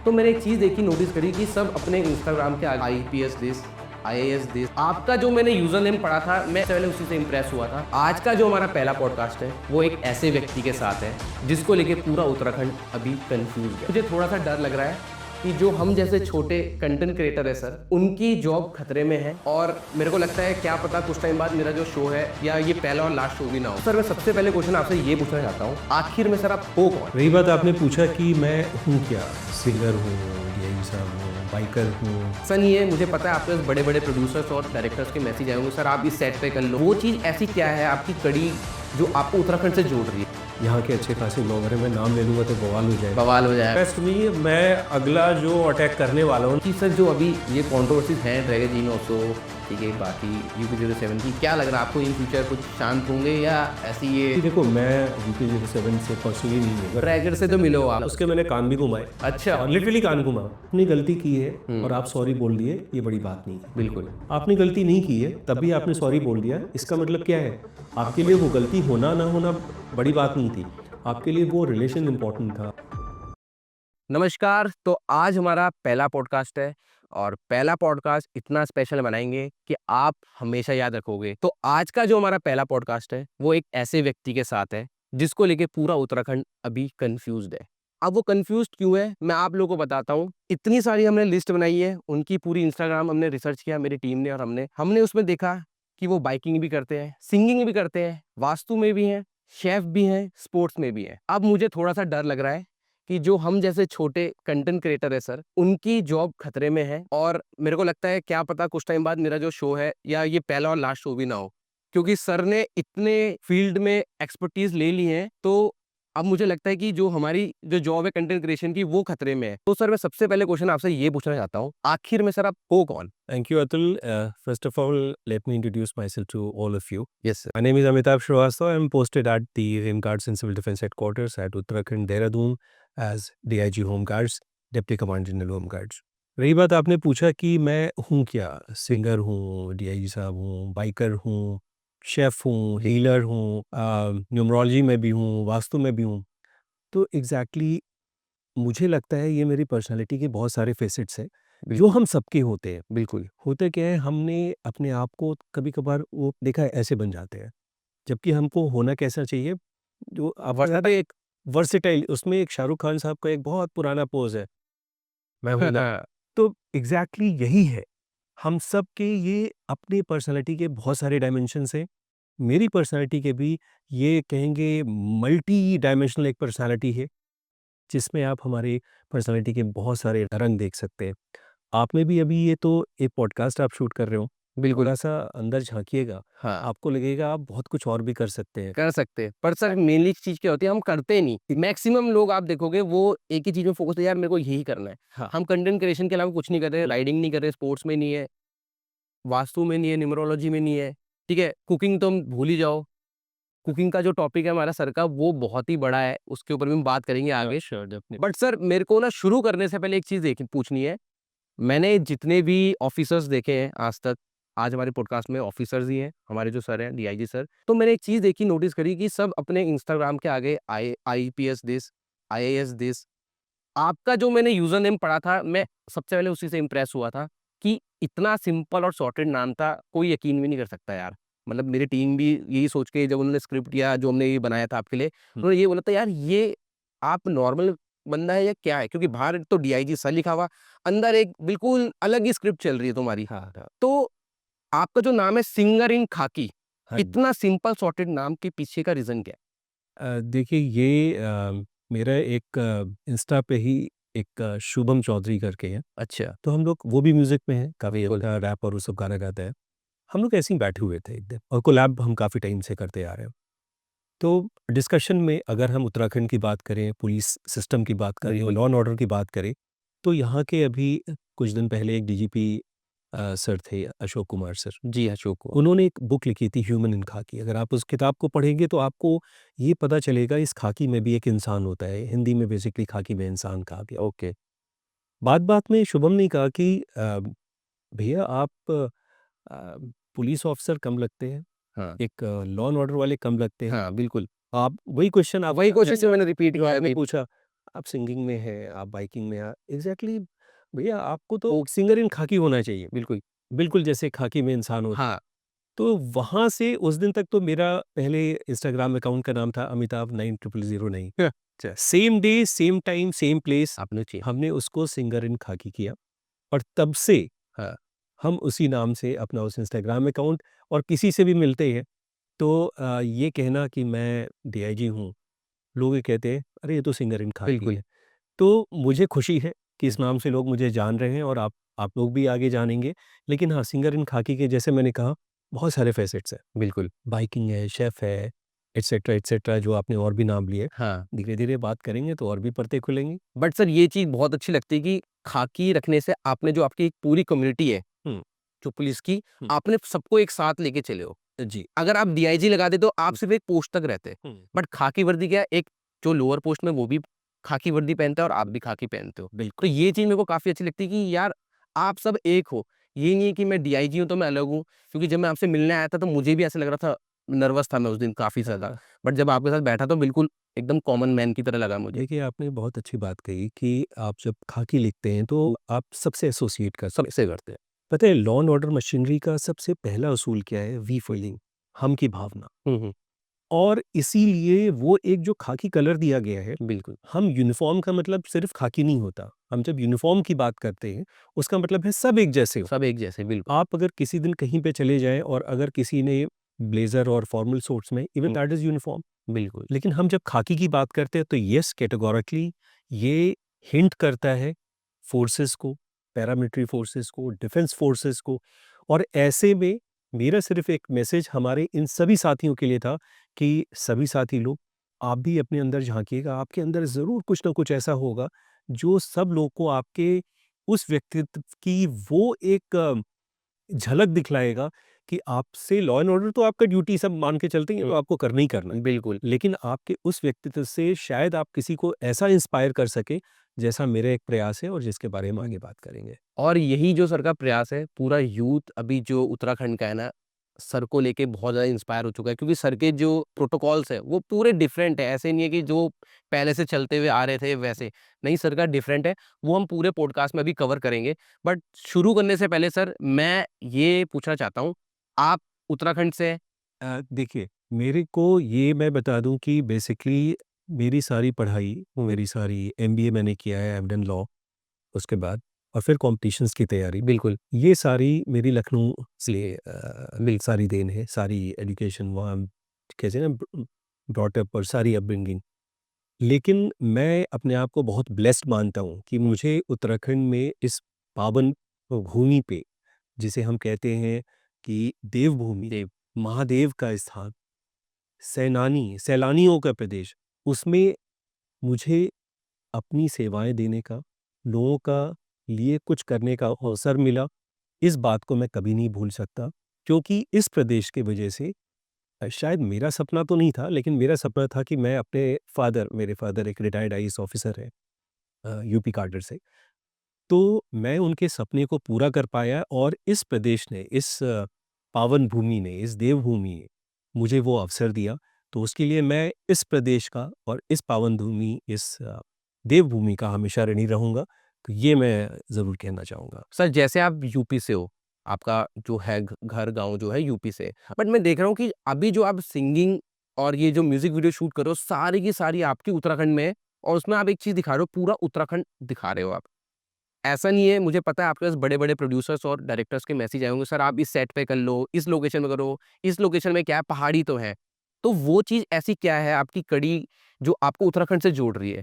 तो मैंने एक चीज़ देखी, नोटिस करी कि सब अपने इंस्टाग्राम के आईपीएस दिस, आईएएस दिस। आपका जो मैंने यूजर नेम पढ़ा था, मैं पहले उसी से इंप्रेस हुआ था। आज का जो हमारा पहला पॉडकास्ट है वो एक ऐसे व्यक्ति के साथ है जिसको लेके पूरा उत्तराखंड अभी कंफ्यूज है। मुझे थोड़ा सा डर लग रहा है कि जो हम जैसे छोटे कंटेंट क्रिएटर है सर, उनकी जॉब खतरे में है। और मेरे को लगता है क्या पता कुछ टाइम बाद मेरा जो शो है या ये पहला और लास्ट शो भी ना हो। सर मैं सबसे पहले क्वेश्चन आपसे ये पूछना चाहता हूँ, आखिर में सर आप हो कौन? रही बात आपने पूछा कि मैं हूँ क्या, सिंगर हूँ, डीआईजी साहब हूँ, बाइकर हूँ। सर ये मुझे पता है आपके पास बड़े बड़े प्रोड्यूसर्स और डायरेक्टर्स के मैसेज आए होंगे, सर आप इस सेट पे कर लो। वो चीज़ ऐसी क्या है आपकी कड़ी जो आपको उत्तराखंड से जोड़ रही है? यहाँ के अच्छे खासे लोग हैं, मैं नाम ले लूँगा तो बवाल हो जाएगा। बवाल हो जाए बेस्ट नहीं, मैं अगला जो अटैक करने वाला हूँ। कि सर जो अभी ये कंट्रोवर्सीज हैं ड्रैगन जी में ऑल्सो, ठीक है, बाकी यूपी 07 की, क्या लग रहा है आपको इन फ्यूचर कुछ शांत होंगे या ऐसी ये? देखो, मैं यूपी 07 से पर्सनली नहीं हूँ, ड्रैगन से तो मिले हो आप। उसके मैंने कान भी घुमाए। अच्छा। और लिटरली कान घुमा। अपनी गलती की है और आप सॉरी बोल दिए, ये बड़ी बात नहीं है। बिल्कुल। आपने गलती नहीं की है तभी आपने सॉरी बोल दिया, इसका मतलब क्या है? आपके लिए वो गलती होना ना होना बड़ी बात नहीं थी, आपके लिए वो रिलेशन इंपॉर्टेंट था। नमस्कार, तो आज हमारा पहला पॉडकास्ट है और पहला पॉडकास्ट इतना स्पेशल बनाएंगे कि आप हमेशा याद रखोगे। तो आज का जो हमारा पहला पॉडकास्ट है वो एक ऐसे व्यक्ति के साथ है जिसको लेके पूरा उत्तराखंड अभी कंफ्यूज्ड है। अब वो कंफ्यूज्ड क्यों है मैं आप लोगों को बताता हूँ। इतनी सारी हमने लिस्ट बनाई है, उनकी पूरी इंस्टाग्राम हमने रिसर्च किया, मेरी टीम ने, और हमने उसमें देखा कि वो बाइकिंग भी करते हैं, सिंगिंग भी करते हैं, वास्तु में भी हैं, शेफ भी हैं, स्पोर्ट्स में भी हैं। अब मुझे थोड़ा सा डर लग रहा है कि जो हम जैसे छोटे कंटेंट क्रिएटर है सर, उनकी जॉब खतरे में है। और मेरे को लगता है क्या पता कुछ टाइम बाद मेरा जो शो है या ये पहला और लास्ट शो भी ना हो, क्योंकि सर ने इतने फील्ड में एक्सपर्टीज ले ली है। तो अब मुझे लगता है कि जो हमारी जो जॉब है कंटेंट क्रिएशन की वो खतरे में है। तो सर मैं सबसे पहले क्वेश्चन आपसे ये पूछना चाहता हूँ, आखिर में सर आप हो कौन? Thank you, Atul. First of all, let me introduce myself to all of you. Yes sir. My name is Amitabh Shrivastava. I'm posted at the Home Guards and Civil Defense Headquarters at Uttarakhand, Dehradun as DIG Home Guards, Deputy Commandant General Home Guards. रही बात आपने पूछा कि मैं हूँ क्या, singer हूँ, DIG साहब हूँ, बाइकर हूँ, शेफ़ हूँ, हीलर हूँ, न्यूमरोलॉजी में भी हूँ, वास्तु में भी हूँ। तो एग्जैक्टली मुझे लगता है ये मेरी पर्सनालिटी के बहुत सारे फेसेट्स हैं जो हम सबके होते हैं। बिल्कुल। होता क्या है, हमने अपने आप को कभी कभार वो देखा है ऐसे बन जाते हैं, जबकि हमको होना कैसा चाहिए, जो आप बताते हैं, एक वर्सेटाइल। उसमें एक शाहरुख खान साहब का एक बहुत पुराना पोज है, मैं हूं ना। तो एग्जैक्टली यही है, हम सब के ये अपनी पर्सनालिटी के बहुत सारे डायमेंशंस हैं। मेरी पर्सनालिटी के भी ये कहेंगे मल्टी डायमेंशनल एक पर्सनालिटी है, जिसमें आप हमारी पर्सनालिटी के बहुत सारे रंग देख सकते हैं। आप में भी अभी ये तो एक पॉडकास्ट आप शूट कर रहे हो, बिल्कुल। थोड़ा सा अंदर झाँकिएगा, हाँ, आपको लगेगा आप बहुत कुछ और भी कर सकते हैं। कर सकते हैं, पर सर मेनली चीज़ क्या होती है, हम करते नहीं। मैक्सिमम लोग आप देखोगे वो एक ही चीज़ में फ़ोकस है, यार मेरे को यही करना है। हाँ। हम कंटेंट क्रिएशन के अलावा कुछ नहीं कर रहे, राइडिंग नहीं कर रहे, स्पोर्ट्स में नहीं है, वास्तु में नहीं है, न्यूमरोलॉजी में नहीं है, ठीक है? कुकिंग तो हम भूल ही जाओ। कुकिंग का जो टॉपिक है हमारा सर का वो बहुत ही बड़ा है, उसके ऊपर भी हम बात करेंगे आगे। Sure, definitely. बट सर मेरे को ना शुरू करने से पहले एक चीज़ देखी पूछनी है। मैंने जितने भी ऑफिसर्स देखे हैं आज तक, आज हमारे पॉडकास्ट में ऑफिसर्स ही हैं, हमारे जो सर हैं डीआईजी सर, तो मैंने एक चीज़ देखी, नोटिस करी कि सब अपने इंस्टाग्राम के आगे आईपीएस दिस, आईएएस दिस। आपका जो मैंने यूज़र नेम पढ़ा था, मैं सबसे पहले उसी से इम्प्रेस हुआ था कि इतना सिंपल और सॉर्टेड नाम था, कोई यकीन भी नहीं कर सकता यार। मतलब मेरी टीम भी यही सोच के जब उन्होंने स्क्रिप्ट या जो हमने ये बनाया था आपके लिए, उन्होंने ये बोला था, यार ये आप नॉर्मल बंदा है या क्या है? क्योंकि बाहर तो डीआईजी सर लिखा हुआ, अंदर एक बिल्कुल अलग ही स्क्रिप्ट चल रही है तुम्हारी। हाँ, हाँ। तो आपका जो नाम है सिंगर इन खाकी, हाँ जी। इतना सिंपल सॉर्टेड नाम के पीछे का रीज़न क्या देखिए, ये मेरा एक इंस्टा पे ही एक शुभम चौधरी करके है, है? अच्छा। तो हम लोग वो भी म्यूज़िक में है, काफ़ी रैप और वो सब गाना गाता है। हम लोग ऐसे ही बैठे हुए थे एक दिन और कोलैब हम काफ़ी टाइम से करते आ रहे हैं। तो डिस्कशन में अगर हम उत्तराखंड की बात करें, पुलिस सिस्टम की बात करें और लॉ एंड ऑर्डर की बात करें, तो यहाँ के अभी कुछ दिन पहले एक डीजीपी सर थे, अशोक कुमार सर। जी, अशोक हुआ। उन्होंने एक बुक लिखी थी ह्यूमन इन खाकी। अगर आप उस किताब को पढ़ेंगे तो आपको ये पता चलेगा इस खाकी में भी एक इंसान होता है। हिंदी में बेसिकली खाकी में इंसान कहा गया। ओके। बात-बात में शुभम ने कहा कि भैया आप पुलिस ऑफिसर कम लगते हैं, हाँ। एक लॉ एंड ऑर्डर वाले कम लगते हैं। हाँ, बिल्कुल। आप वही क्वेश्चन आप वही क्वेश्चन से मैंने रिपीट किया आपने है। पूछा, आप सिंगिंग में हैं, आप बाइकिंग में हैं, एग्ज़ैक्टली भैया आपको तो सिंगर इन खाकी होना चाहिए, बिल्कुल। बिल्कुल जैसे खाकी में इंसान होता है। हाँ, तो वहाँ से उस दिन तक तो मेरा पहले इंस्टाग्राम अकाउंट का नाम था अमिताभ 900009। अच्छा, same day, same time, same place आपने चाहिए। हमने उसको सिंगर इन खाकी किया और तब से हाँ, हम उसी नाम से अपना उस इंस्टाग्राम अकाउंट और किसी से भी मिलते हैं तो ये कहना कि मैं डीआईजी हूँ, लोग ये कहते हैं, "अरे! ये तो सिंगर इन खाकी बिल्कुल। है।" तो मुझे खुशी है कि हुँ, इस नाम से लोग मुझे जान रहे हैं और आप लोग भी आगे जानेंगे। लेकिन हाँ, सिंगर इन खाकी के जैसे मैंने कहा, बहुत सारे फ़ेसेट्स हैं। बिल्कुल। बाइकिंग है, शेफ़ है, एटसेट्रा जो आपने और भी नाम लिए। हाँ, धीरे-धीरे बात करेंगे तो और भी परतें खुलेंगी। बट सर ये चीज़ बहुत अच्छी लगती है कि खाकी रखने से आपने जो आपकी एक पूरी कम्युनिटी है, हुँ, जो पुलिस की, हुँ। आपने सबको एक साथ लेके चले हो। जी। अगर आप डीआईजी लगा देते तो आप हुँ, सिर्फ़ एक पोस्ट तक रहते। हुँ। बट खाकी वर्दी क्या है, एक जो लोअर पोस्ट में वो भी खाकी वर्दी पहनता है और आप भी खाकी पहनते हो। तो बिल्कुल। ये चीज़ मेरे को काफ़ी अच्छी लगती है कि यार आप सब एक हो। ये नहीं है कि मैं डीआईजी हूँ तो मैं अलग हूँ, क्योंकि जब मैं आपसे मिलने आया था तो मुझे भी ऐसा लग रहा था, नर्वस था मैं उस दिन काफ़ी ज़्यादा। बट जब आपके साथ बैठा तो बिल्कुल एकदम कॉमन मैन की तरह लगा मुझे। देखिए, आपने बहुत अच्छी बात कही कि आप जब खाकी लिखते हैं तो आप सबसे एसोसिएट करते हैं। सबसे करते हैं। पता है लॉ एंड ऑर्डर मशीनरी का सबसे पहला असूल क्या है? वी फीलिंग, हम की भावना। हुँ, हुँ। और इसीलिए वो एक जो खाकी कलर दिया गया है, बिल्कुल, हम यूनिफ़ॉर्म का मतलब सिर्फ़ खाकी नहीं होता। हम जब यूनिफ़ॉर्म की बात करते हैं, उसका मतलब है सब एक जैसे हो। सब एक जैसे बिल्कुल। आप अगर किसी दिन कहीं पे चले जाएँ और अगर किसी ने ब्लेज़र और फॉर्मल सूट्स में even hmm, that is uniform. बिल्कुल। लेकिन हम जब खाकी की बात करते हैं तो येस कैटेगोरिकली ये हिंट करता है फ़ोर्सेस को, पैरामिलिट्री फ़ोर्सेस को, डिफेंस फ़ोर्सेस को और ऐसे में मेरा सिर्फ़ एक मैसेज हमारे इन सभी साथियों के लिए था कि सभी साथी लोग, आप भी अपने अंदर झाँकिएगा, आपके अंदर ज़रूर कुछ ना कुछ ऐसा होगा, जो सब लोग को आपके उस व्यक्तित्व की वो एक झलक दिखलाएगा कि आपसे लॉ एंड ऑर्डर तो आपका ड्यूटी सब मान के चलते हैं, ये हुँ, तो आपको करना ही करना है। बिल्कुल। लेकिन आपके उस व्यक्तित्व से शायद आप किसी को ऐसा इंस्पायर कर सकें, जैसा मेरा एक प्रयास है और जिसके बारे में आगे बात करेंगे। और यही जो सर का प्रयास है, पूरा यूथ अभी जो उत्तराखंड का है ना, सर को लेके बहुत ज़्यादा इंस्पायर हो चुका है, क्योंकि सर के जो प्रोटोकॉल्स हैं, वो पूरे डिफरेंट है। ऐसे नहीं है कि जो पहले से चलते हुए आ रहे थे वैसे। नहीं, सर का डिफरेंट है, वो हम पूरे पॉडकास्ट में अभी कवर करेंगे। बट शुरू करने से पहले सर मैं ये पूछना चाहता हूँ, आप उत्तराखंड से हैं? देखिए, मेरे को ये मैं बता दूँ कि बेसिकली मेरी सारी पढ़ाई, हुँ, मेरी सारी एमबीए मैंने किया है, आई हैव डन लॉ उसके बाद और फिर कॉम्पिटिशन्स की तैयारी। बिल्कुल, ये सारी मेरी लखनऊ से बिल सारी देन है, सारी एजुकेशन वहाँ कहते हैं ना ब्रॉट अप और सारी अपब्रिंगिंग। लेकिन मैं अपने आप को बहुत ब्लेस्ड मानता हूँ कि मुझे उत्तराखंड में इस पावन भूमि पे, जिसे हम कहते हैं कि देवभूमि, देव महादेव का स्थान, सैलानियों का प्रदेश, उसमें मुझे अपनी सेवाएँ देने का, लोगों का लिए कुछ करने का अवसर मिला। इस बात को मैं कभी नहीं भूल सकता क्योंकि इस प्रदेश की वजह से शायद मेरा सपना तो नहीं था, लेकिन मेरा सपना था कि मैं अपने मेरे फादर एक रिटायर्ड आईएएस ऑफिसर हैं यूपी कैडर से। तो मैं उनके सपने को पूरा कर पाया और इस प्रदेश ने, इस पावन भूमि ने, इस देवभूमि ने मुझे वो अवसर दिया। तो उसके लिए मैं इस प्रदेश का और इस पावन भूमि, इस देवभूमि का हमेशा ऋणी रहूँगा। तो ये मैं ज़रूर कहना चाहूँगा। सर जैसे आप यूपी से हो, आपका जो है घर गाँव जो है यूपी से है। बट मैं देख रहा हूँ कि अभी जो आप सिंगिंग और ये जो म्यूज़िक वीडियो शूट कर रहे हो, सारी की सारी आपकी उत्तराखंड में है और उसमें आप एक चीज़ दिखा रहे हो, पूरा उत्तराखंड दिखा रहे हो आप। ऐसा नहीं है, मुझे पता है आपके पास बड़े-बड़े प्रोड्यूसर्स और डायरेक्टर्स के मैसेज आए होंगे, "सर आप इस सेट पे कर लो, इस लोकेशन में करो, इस लोकेशन में क्या है, पहाड़ी तो है।" तो वो चीज़ ऐसी क्या है आपकी कड़ी, जो आपको उत्तराखंड से जोड़ रही है?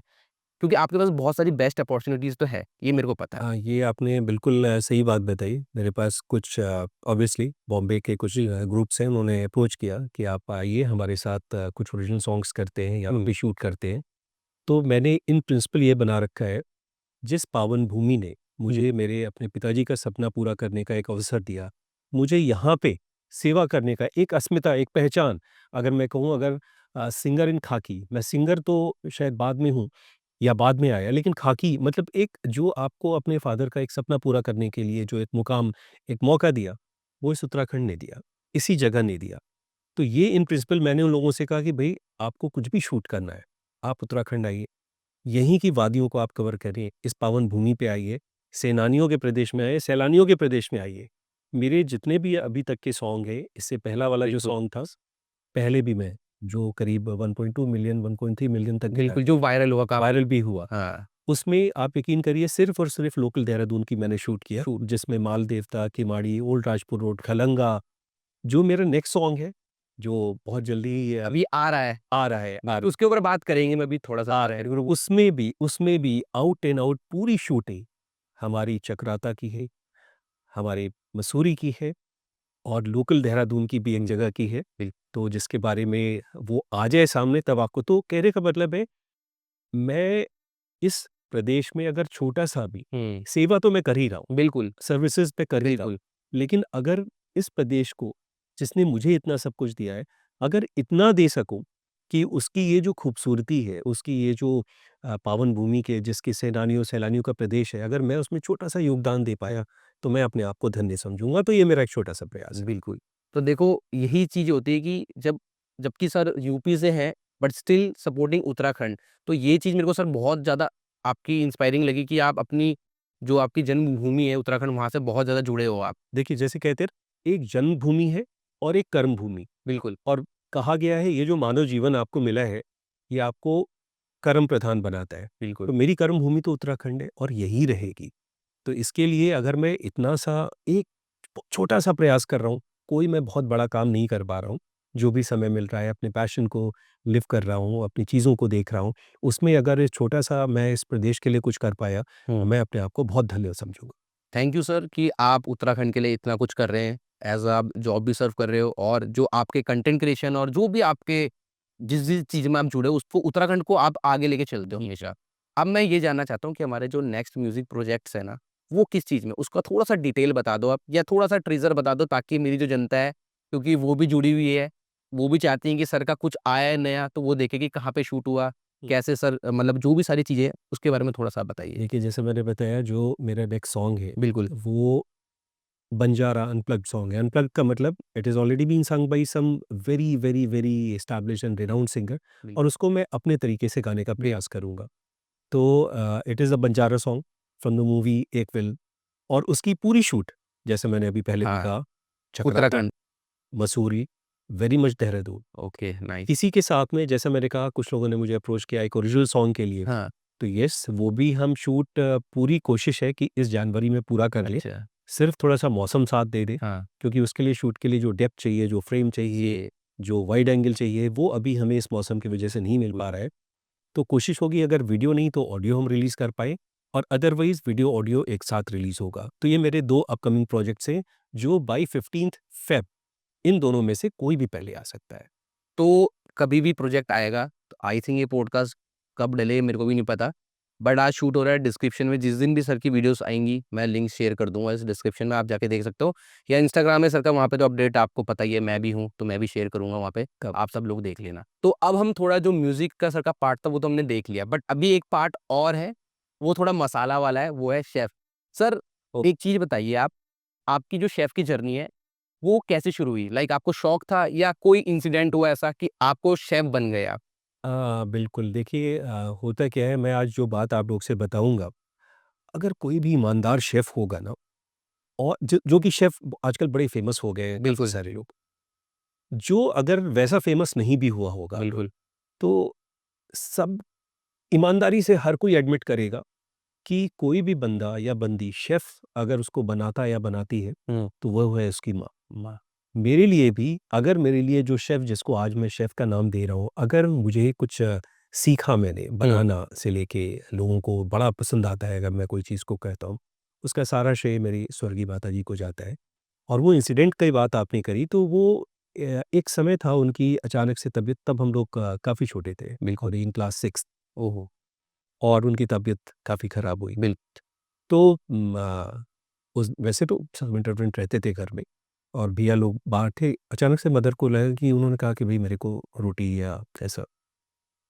क्योंकि आपके पास बहुत सारी बेस्ट अपॉर्च्युनिटीज़ तो है, ये मेरे को पता है। ये आपने बिल्कुल सही बात बताई। मेरे पास कुछ ऑब्वियसली बॉम्बे के कुछ ग्रुप्स हैं, उन्होंने अप्रोच किया कि आप आइए हमारे साथ कुछ ओरिजिनल सॉन्ग्स करते हैं या हुँ, भी शूट करते हैं। तो मैंने इन प्रिंसिपल ये बना रखा है, जिस पावन भूमि ने हुँ, मुझे मेरे अपने पिताजी का सपना पूरा करने का एक अवसर दिया, मुझे यहाँ पे सेवा करने का एक अस्मिता, एक पहचान, अगर मैं कहूँ अगर सिंगर इन खाकी, मैं सिंगर तो शायद बाद में हूँ या बाद में आया, लेकिन खाकी मतलब एक जो आपको अपने फ़ादर का एक सपना पूरा करने के लिए जो एक मुकाम, एक मौका दिया, वो इस उत्तराखंड ने दिया, इसी जगह ने दिया। तो ये इन प्रिंसिपल मैंने उन लोगों से कहा कि भई आपको कुछ भी शूट करना है, आप उत्तराखंड आइए। यहीं की वादियों को आप कवर करें, इस पावन भूमि पे आइए, सेनानियों के प्रदेश में आइए, सैलानियों के प्रदेश में आइए। मेरे जितने भी अभी तक के सॉन्ग हैं, इससे पहला वाला जो बिल्कुल, सॉन्ग था, पहले भी मैं जो करीब 1.2 मिलियन 1.3 मिलियन तक गया, बिल्कुल, जो वायरल हुआ काफ़ी। वायरल भी हुआ। हाँ, उसमें आप यकीन करिए सिर्फ़ और सिर्फ़ लोकल देहरादून की मैंने शूट किया, शूट जिसमें माल देवता, किमाड़ी, ओल्ड राजपुर रोड, खलंगा, जो मेरा नेक्स्ट सॉन्ग है, जो बहुत जल्दी अभी आ रहा है, आ रहा है, तो उसके ऊपर बात करेंगे, मैं अभी थोड़ा-सा आ रहा है, उसमें भी आउट एंड आउट पूरी शूटिंग हमारी चकराता की है, हमारे मसूरी की है और लोकल देहरादून की भी एक जगह की है। बिल तो जिसके बारे में वो आ जाए सामने तब आपको, तो कहने का मतलब है, मैं इस प्रदेश में अगर छोटा-सा भी हुँ, सेवा तो मैं कर ही रहा हूँ, बिल्कुल, सर्विसेज़ पे कर ही रहा हूँ। बिल्कुल, लेकिन अगर इस प्रदेश को, जिसने मुझे इतना सब कुछ दिया है, अगर इतना दे सकूँ कि उसकी ये जो खूबसूरती है, उसकी ये जो पावन भूमि के जिसके सेनानियों सैलानियों का प्रदेश है, अगर मैं उसमें छोटा-सा योगदान दे पाया, तो मैं अपने आप को धन्य समझूँगा। तो ये मेरा एक छोटा-सा प्रयास है। बिल्कुल। तो देखो, यही चीज़ होती है कि जबकि सर यूपी से हैं, बट स्टिल सपोर्टिंग उत्तराखंड। तो ये चीज़ मेरे को सर बहुत ज़्यादा आपकी इंस्पायरिंग लगी कि आप अपनी जो आपकी जन्मभूमि है उत्तराखंड, वहाँ से बहुत ज़्यादा जुड़े हो आप। देखिए, जैसे कहते हैं, एक जन्मभूमि है और एक कर्मभूमि। बिल्कुल, और कहा गया है ये जो मानव जीवन आपको मिला है, ये आपको कर्म प्रधान बनाता है। बिल्कुल। तो मेरी कर्म भूमि तो उत्तराखंड है और यही रहेगी। तो इसके लिए अगर मैं इतना सा एक छोटा-सा प्रयास कर रहा हूँ, कोई मैं बहुत बड़ा काम नहीं कर पा रहा हूँ। जो भी समय मिल रहा है अपने पैशन को लिव कर रहा हूँ, अपनी चीज़ों को देख रहा हूँ, उसमें अगर छोटा-सा मैं इस प्रदेश के लिए कुछ कर पाया, तो हुँ। मैं अपने आप को बहुत धन्य समझूँगा। थैंक यू सर कि आप उत्तराखंड के लिए इतना कुछ कर रहे हैं। एज़ आप जॉब भी सर्व कर रहे हो और जो आपके कंटेंट क्रिएशन और जो भी आपके जिस चीज़ में आप जुड़े हो उसको उत्तराखंड को आप आगे लेके चलते हो हमेशा। अब मैं ये जानना चाहता हूँ कि हमारे जो नेक्स्ट म्यूज़िक प्रोजेक्ट्स हैं ना, वो किस चीज़ में? उसका थोड़ा-सा डिटेल बता दो आप या थोड़ा-सा टीज़र बता दो ताकि मेरी जो जनता है, क्योंकि वो भी जुड़ी हुई है, वो भी चाहती है कि सर का कुछ आया है नया तो वो देखे कि कहाँ पे शूट हुआ, हुँ। कैसे सर मतलब जो भी सारी चीज़ें हैं, उसके बारे में थोड़ा-सा बताइए? देखिए, जैसे मैंने बताया, जो मेरा नेक्स्ट सॉन्ग है, बिल्कुल। वो बंजारा अनप्लग्ड सॉन्ग है। अनप्लग्ड का मतलब it is already been sung by some very, very, very established and renowned singer, बिल और उसको मैं अपने तरीके से गाने का प्रयास करूँगा। तो it is a Banjara song from the movie एक विल, और उसकी पूरी शूट, जैसे मैंने अभी पहले भी हाँ, कहा, Chakrata, Uttarakhand. Mussoorie, very much Dehradun. Okay, nice. इसी के साथ में, जैसा मैंने कहा, कुछ लोगों ने मुझे अप्रोच किया एक ओरिजिनल सॉन्ग के लिए। हाँ, तो येस, वो भी हम शूट, पूरी कोशिश है कि इस जनवरी में पूरा कर लें। अच्छा, सिर्फ़ थोड़ा-सा मौसम साथ दे दे, हाँ, क्योंकि उसके लिए, शूट के लिए जो डेप्थ चाहिए, जो फ्रेम चाहिए, ये जो वाइड एंगल चाहिए, वो अभी हमें इस मौसम की वजह से नहीं मिल पा रहा है। तो कोशिश होगी अगर वीडियो नहीं तो ऑडियो हम रिलीज़ कर पाएँ, और अदरवाइज़ वीडियो, ऑडियो एक साथ रिलीज़ होगा। तो ये मेरे 2 अपकमिंग प्रोजेक्ट्स हैं, जो बाय 15th फ़ेब, इन दोनों में से कोई भी पहले आ सकता है। तो कभी भी प्रोजेक्ट आएगा, तो आई थिंक ये पॉडकास्ट कब डले मेरे को भी नहीं पता। बट आज शूट हो रहा है डिस्क्रिप्शन में जिस दिन भी सर की वीडियोज़ आएँगी, मैं लिंक शेयर कर दूँगा इस डिस्क्रिप्शन में, आप जाके देख सकते हो या इंस्टाग्राम है सर का, वहाँ पे तो अपडेट आपको पता ही है, मैं भी हूँ, तो मैं भी शेयर करूँगा वहाँ पे, कब आप सब लोग देख लेना। तो अब हम थोड़ा जो म्यूज़िक का सर का पार्ट था, वो तो हमने देख लिया, बट अभी एक पार्ट और है, वो थोड़ा मसाला वाला है, वो है शेफ़। सर, ओ एक चीज़ बताइए आप, आपकी जो शेफ़ की जर्नी है वो कैसे शुरू हुई? लाइक आपको शौक था या कोई इंसिडेंट हुआ ऐसा कि आपको शेफ़ बन गए आप? बिल्कुल, देखिए, होता क्या है, मैं आज जो बात आप लोग से बताऊँगा, अगर कोई भी ईमानदार शेफ़ होगा ना, और जो कि शेफ़ आजकल बड़े फ़ेमस हो गए हैं काफ़ी बिल्कुल, सारे लोग, जो अगर वैसा फ़ेमस नहीं भी हुआ होगा, बिल्कुल। तो सब ईमानदारी से हर कोई एडमिट करेगा कि कोई भी बंदा या बंदी शेफ़ अगर उसको बनाता है या बनाती है, हुँ, तो वो है उसकी माँ। वाह! मेरे लिए भी, अगर मेरे लिए जो शेफ़, जिसको आज मैं शेफ़ का नाम दे रहा हूँ, अगर मुझे कुछ सीखा मैंने हुँ, बनाना से लेके, लोगों को बड़ा पसंद आता है अगर मैं कोई चीज़ को कहता हूँ, उसका सारा श्रेय मेरी स्वर्गीय माताजी को जाता है। और वो इंसिडेंट की बात आपने करी, तो वो एक समय था उनकी अचानक से तबीयत, तब हम लोग काफ़ी छोटे थे बिल्कुल। और इन क्लास 6, ओहो! और उनकी तबीयत काफ़ी ख़राब हुई। बिल तो उस वैसे तो सर्वेंट-वर्वेंट रहते थे घर में, और भैया लोग बाहर थे। अचानक से मदर को लगा कि, उन्होंने कहा कि भई मेरे को रोटी या ऐसा।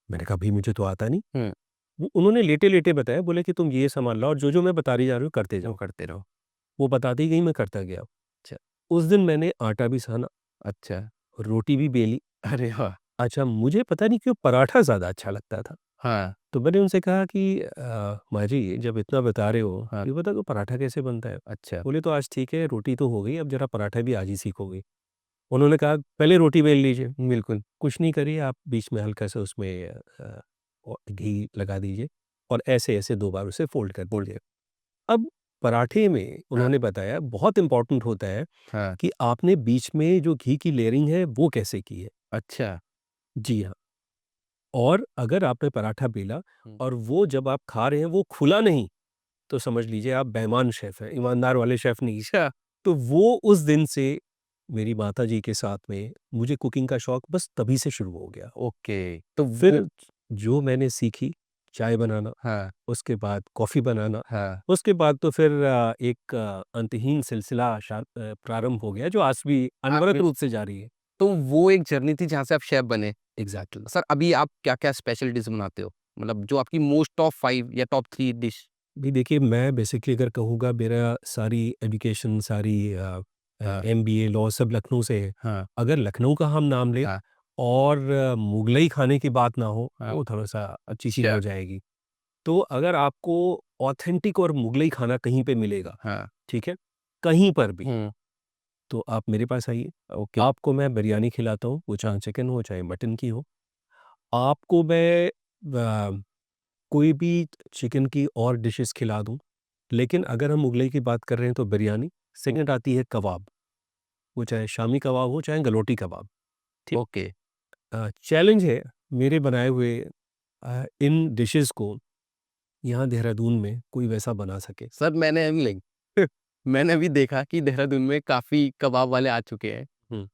मैंने कहा भई मुझे तो आता नहीं। हुँ, वो उन्होंने लेटे-लेटे बताया, बोले कि तुम ये सामान लाओ और जो-जो मैं बता रही जा रही हूँ करते वो जाओ। करते रहो। वो बताती गई, मैं करता गया। अच्छा, उस दिन मैंने आटा भी साना, अच्छा। रोटी भी बेली। अरे वाह! अच्छा, मुझे पता नहीं क्यों पराठा ज़्यादा अच्छा लगता था। हाँ, तो मैंने उनसे कहा कि माँ जी जब इतना बता रहे हो हाँ। ये बता दो पराठा कैसे बनता है? अच्छा, बोले तो आज ठीक है रोटी तो हो गई अब ज़रा पराठा भी आज ही सीखोगे। उन्होंने कहा पहले रोटी बेल लीजिए। बिल्कुल। कुछ नहीं करिए आप बीच में हल्का-सा उसमें घी लगा दीजिए और ऐसे-ऐसे 2 बार उसे फ़ोल्ड कर बोल दीजिए। अब पराठे में हाँ, उन्होंने बताया बहुत इम्पोर्टेंट होता है हाँ। कि आपने बीच में जो घी की लेयरिंग है वो कैसे की है? अच्छा। जी हाँ। और अगर आपने पराठा बेला हुँ। और वो जब आप खा रहे हैं वो खुला नहीं, तो समझ लीजिए आप बेईमान शेफ़ हैं, ईमानदार वाले शेफ़ नहीं। अच्छा, तो वो उस दिन से मेरी माताजी के साथ में मुझे कुकिंग का शौक बस तभी से शुरू हो गया। ओके। तो वो फिर जो मैंने सीखी चाय बनाना, हाँ, उसके बाद कॉफ़ी बनाना, हाँ। उसके बाद तो फिर एक अंतहीन सिलसिला प्रारंभ हो गया जो आज भी अनवरत आपने रूप से जारी है। तो वो एक जर्नी थी जहाँ से आप शेफ़ बने। एग्ज़ैक्टली। सर अभी आप क्या-क्या स्पेशल डिश बनाते हो? मतलब जो आपकी मोस्ट टॉप 5 या टॉप 3 डिश? भी देखिए मैं बेसिकली अगर कहूँगा मेरा सारी एजुकेशन सारी हाँ, एमबीए लॉ सब लखनऊ से है। हाँ, अगर लखनऊ का हम नाम लें हाँ, और मुगलई खाने की बात ना हो, हाँ। वो थोड़ा-सा अच्छी चीज़ अच्छा। हो जाएगी। तो अगर आपको ऑथेंटिक और मुगलई खाना कहीं पे मिलेगा, हाँ। ठीक है? कहीं पर भी, हुँ। तो आप मेरे पास आइए। ओके। आपको मैं बिरयानी खिलाता हूँ, वो चाहे चिकन हो, चाहे मटन की हो। आपको मैं कोई भी चिकन की और डिशेज़ खिला दूँ। लेकिन अगर हम मुगलई की बात कर रहे हैं तो बिरयानी, हुँ। सेकंड आती है कबाब, वो चाहे शामी कबाब हो, चाहे गलोटी कबाब, ठीक? ओके। चैलेंज है मेरे बनाए हुए इन डिशेज़ को यहाँ देहरादून में कोई वैसा बना सके। सर मैंने अभी देखा कि देहरादून में काफ़ी कबाब वाले आ चुके हैं। हुँ।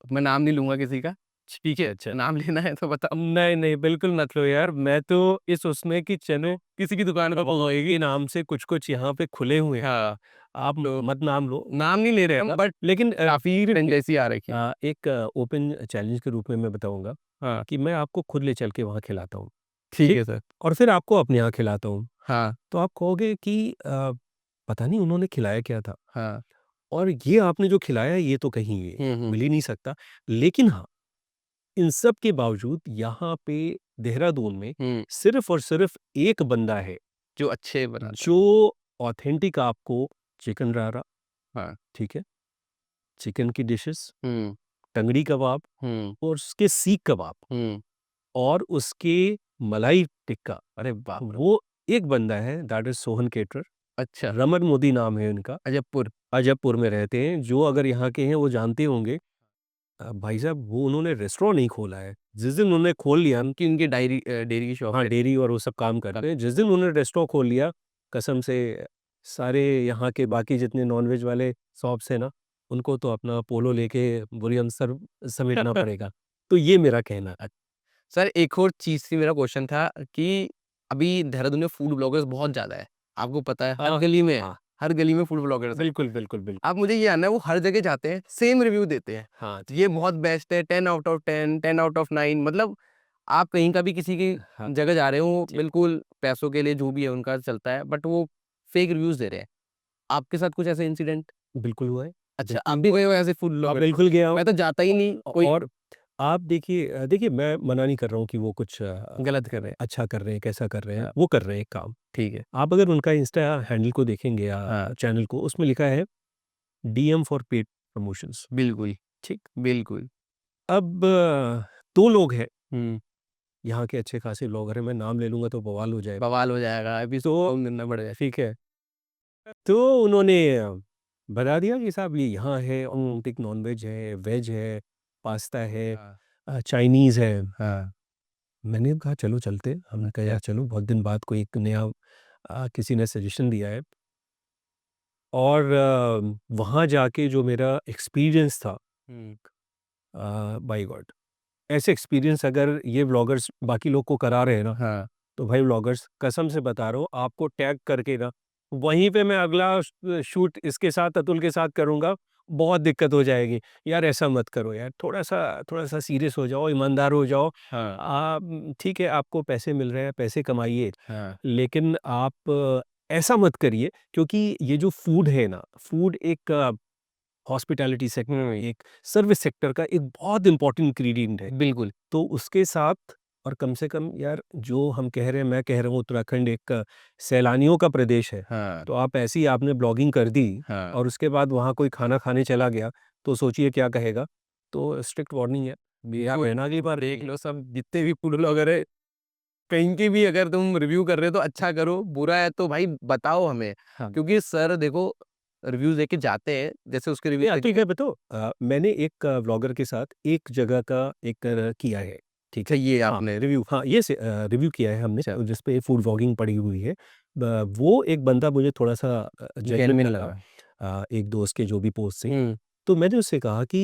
मैं नाम नहीं लूँगा किसी का, ठीक है, अच्छा। नाम लेना है तो बताओ। नहीं, नहीं, बिल्कुल मत लो यार, मैं तो इस उसमें कि चलो किसी की दुकान का के नाम से कुछ-कुछ यहाँ पे खुले हुए हैं, हाँ, आप तो मत नाम लो। नाम नहीं ले रहे हम बट लेकिन काफ़ी फ्रेंचाइज़ी आ रखी है। एक ओपन चैलेंज के रूप में मैं बताऊँगा हाँ, कि मैं आपको खुद ले चल के वहाँ खिलाता हूँ, ठीक ठीक? है सर। और फिर आपको अपने यहाँ खिलाता हूँ। हाँ, तो आप कहोगे कि पता नहीं उन्होंने खिलाया क्या था? हाँ। और ये आपने जो खिलाया ये तो कहीं हुँ, हुँ, मिल ही नहीं सकता। लेकिन हाँ, इन सब के बावजूद यहाँ पे देहरादून में हुँ। सिर्फ़ और सिर्फ़ एक बंदा है, जो अच्छे बनाता है। जो ऑथेंटिक आपको चिकन रारा, हाँ। ठीक है? चिकन की डिशेज़, हुँ, टंगड़ी कबाब हुँ, और उसके सीख कबाब हुँ। और उसके मलाई टिक्का, अरे बाप रे! वो एक बंदा है दैट इज़ सोहन केटरर, अच्छा, रमन मोदी नाम है उनका, अजबपुर। अजबपुर में रहते हैं। जो अगर यहाँ के हैं वो जानते होंगे। भाई साहब वो उन्होंने रेस्टोरेंट नहीं खोला है। जिस दिन उन्होंने खोल लिया उनकी उनकी डेयरी की शॉप हाँ, है। डेयरी और वो सब काम करते हैं। जिस दिन उन्होंने रेस्टोरेंट खोल लिया, कसम से सारे यहाँ के बाकी जितने नॉन-वेज वाले शॉप्स हैं ना, उनको तो अपना पोलो लेके बुरी सर समेटना पड़ेगा। तो ये मेरा कहना है। सर एक और चीज़ थी मेरा क्वेश्चन था कि अभी देहरादून में फूड ब्लॉगर्स बहुत ज़्यादा है। आपको पता है हर गली में है, हाँ, हर गली में फूड ब्लॉगर्स हैं। बिल्कुल, बिल्कुल, बिल्कुल। अब मुझे ये जानना है वो हर जगह जाते हैं, सेम रिव्यू देते हैं। हाँ, ये बहुत बेस्ट है 10 आउट ऑफ 10, 10 आउट ऑफ 9 मतलब आप कहीं का भी किसी की हाँ, जगह जा रहे हो, जी। बिल्कुल पैसों के लिए जो भी है उनका चलता है, बट वो फेक रिव्यूज़ दे रहे हैं। आपके साथ कुछ ऐसे इंसिडेंट? बिल्कुल हुआ है। अच्छा, आप बिल्कुल, भी गए हो ऐसे फूड हाँ, ब्लॉगर? बिल्कुल गया हूँ मैं तो जाता ही नहीं, कोई और आप देखिए देखिए मैं मना नहीं कर रहा हूँ कि वो कुछ गलत कर रहे हैं। अच्छा कर रहे हैं, कैसा कर रहे हैं, हाँ, वो कर रहे हैं एक काम। ठीक है। आप अगर उनका इंस्टा हैंडल को देखेंगे या हाँ, चैनल को, उसमें लिखा है डीएम फॉर पेड प्रमोशंस, बिल्कुल, ठीक? बिल्कुल। अब 2 लोग हैं, हुँ, यहाँ के अच्छे खासे ब्लॉगर हैं, मैं नाम ले लूँगा तो बवाल हो जाएगा। बवाल हो जाएगा, एपिसोड तो कम करना पड़ जाए। ठीक है, तो उन्होंने बता दिया कि साहब ये यहाँ है, ऑथेंटिक नॉन-वेज है, वेज है, पास्ता है, हाँ, चाइनीज़ है। हाँ, मैंने कहा चलो चलते हैं। हमने कहा यार अच्छा। चलो बहुत दिन बाद कोई एक नया किसी ने सजेशन दिया है और वहाँ जाके जो मेरा एक्सपीरियंस था हुँ, बाय गॉड ऐसे एक्सपीरियंस अगर ये व्लॉगर्स बाकी लोग को करा रहे हैं ना हाँ, तो भाई व्लॉगर्स कसम से बता रहा हूँ आपको टैग करके ना वहीं पे मैं अगला शूट इसके साथ अतुल के साथ करूँगा बहुत दिक्कत हो जाएगी यार ऐसा मत करो यार थोड़ा सा सीरियस हो जाओ ईमानदार हो जाओ हाँ, ठीक है आपको पैसे मिल रहे हैं पैसे कमाइए हाँ, लेकिन आप ऐसा मत करिए क्योंकि ये जो फूड है ना फूड एक हॉस्पिटैलिटी सेक्टर हुँ, एक सर्विस सेक्टर का एक बहुत इंपॉर्टेंट इंग्रेडिएंट है बिल्कुल। तो उसके साथ और कम से कम यार जो हम कह रहे हैं, मैं कह रहा हूँ उत्तराखंड एक सैलानियों का प्रदेश है, हाँ, तो आप ऐसी आपने ब्लॉगिंग कर दी हाँ। और उसके बाद वहाँ कोई खाना खाने चला गया, तो सोचिए क्या कहेगा। तो स्ट्रिक्ट वार्निंग है, या बिल्कुल, रहना अगली बार देख लो सब जितने भी फूड ब्लॉगर है, कहीं की भी अगर तुम रिव्यू कर रहे हो तो अच्छा करो, बुरा है तो भाई बताओ हमें। हाँ। क्योंकि सर देखो रिव्यूज़ देके जाते हैं, जैसे उसके रिव्यू नहीं, ठीक है बताओ, मैंने एक व्लॉगर के साथ एक जगह का एक किया है, ठीक अच्छा है। ये हाँ, आपने रिव्यू हाँ, ये रिव्यू किया है हमने, अच्छा जिस पे फूड व्लॉगिंग पड़ी हुई है। वो एक बंदा मुझे थोड़ा सा जेन्युइन जेन्युइन लगा, लगा। एक दोस्त के जो भी पोस्ट से। हुँ, तो मैंने उससे कहा कि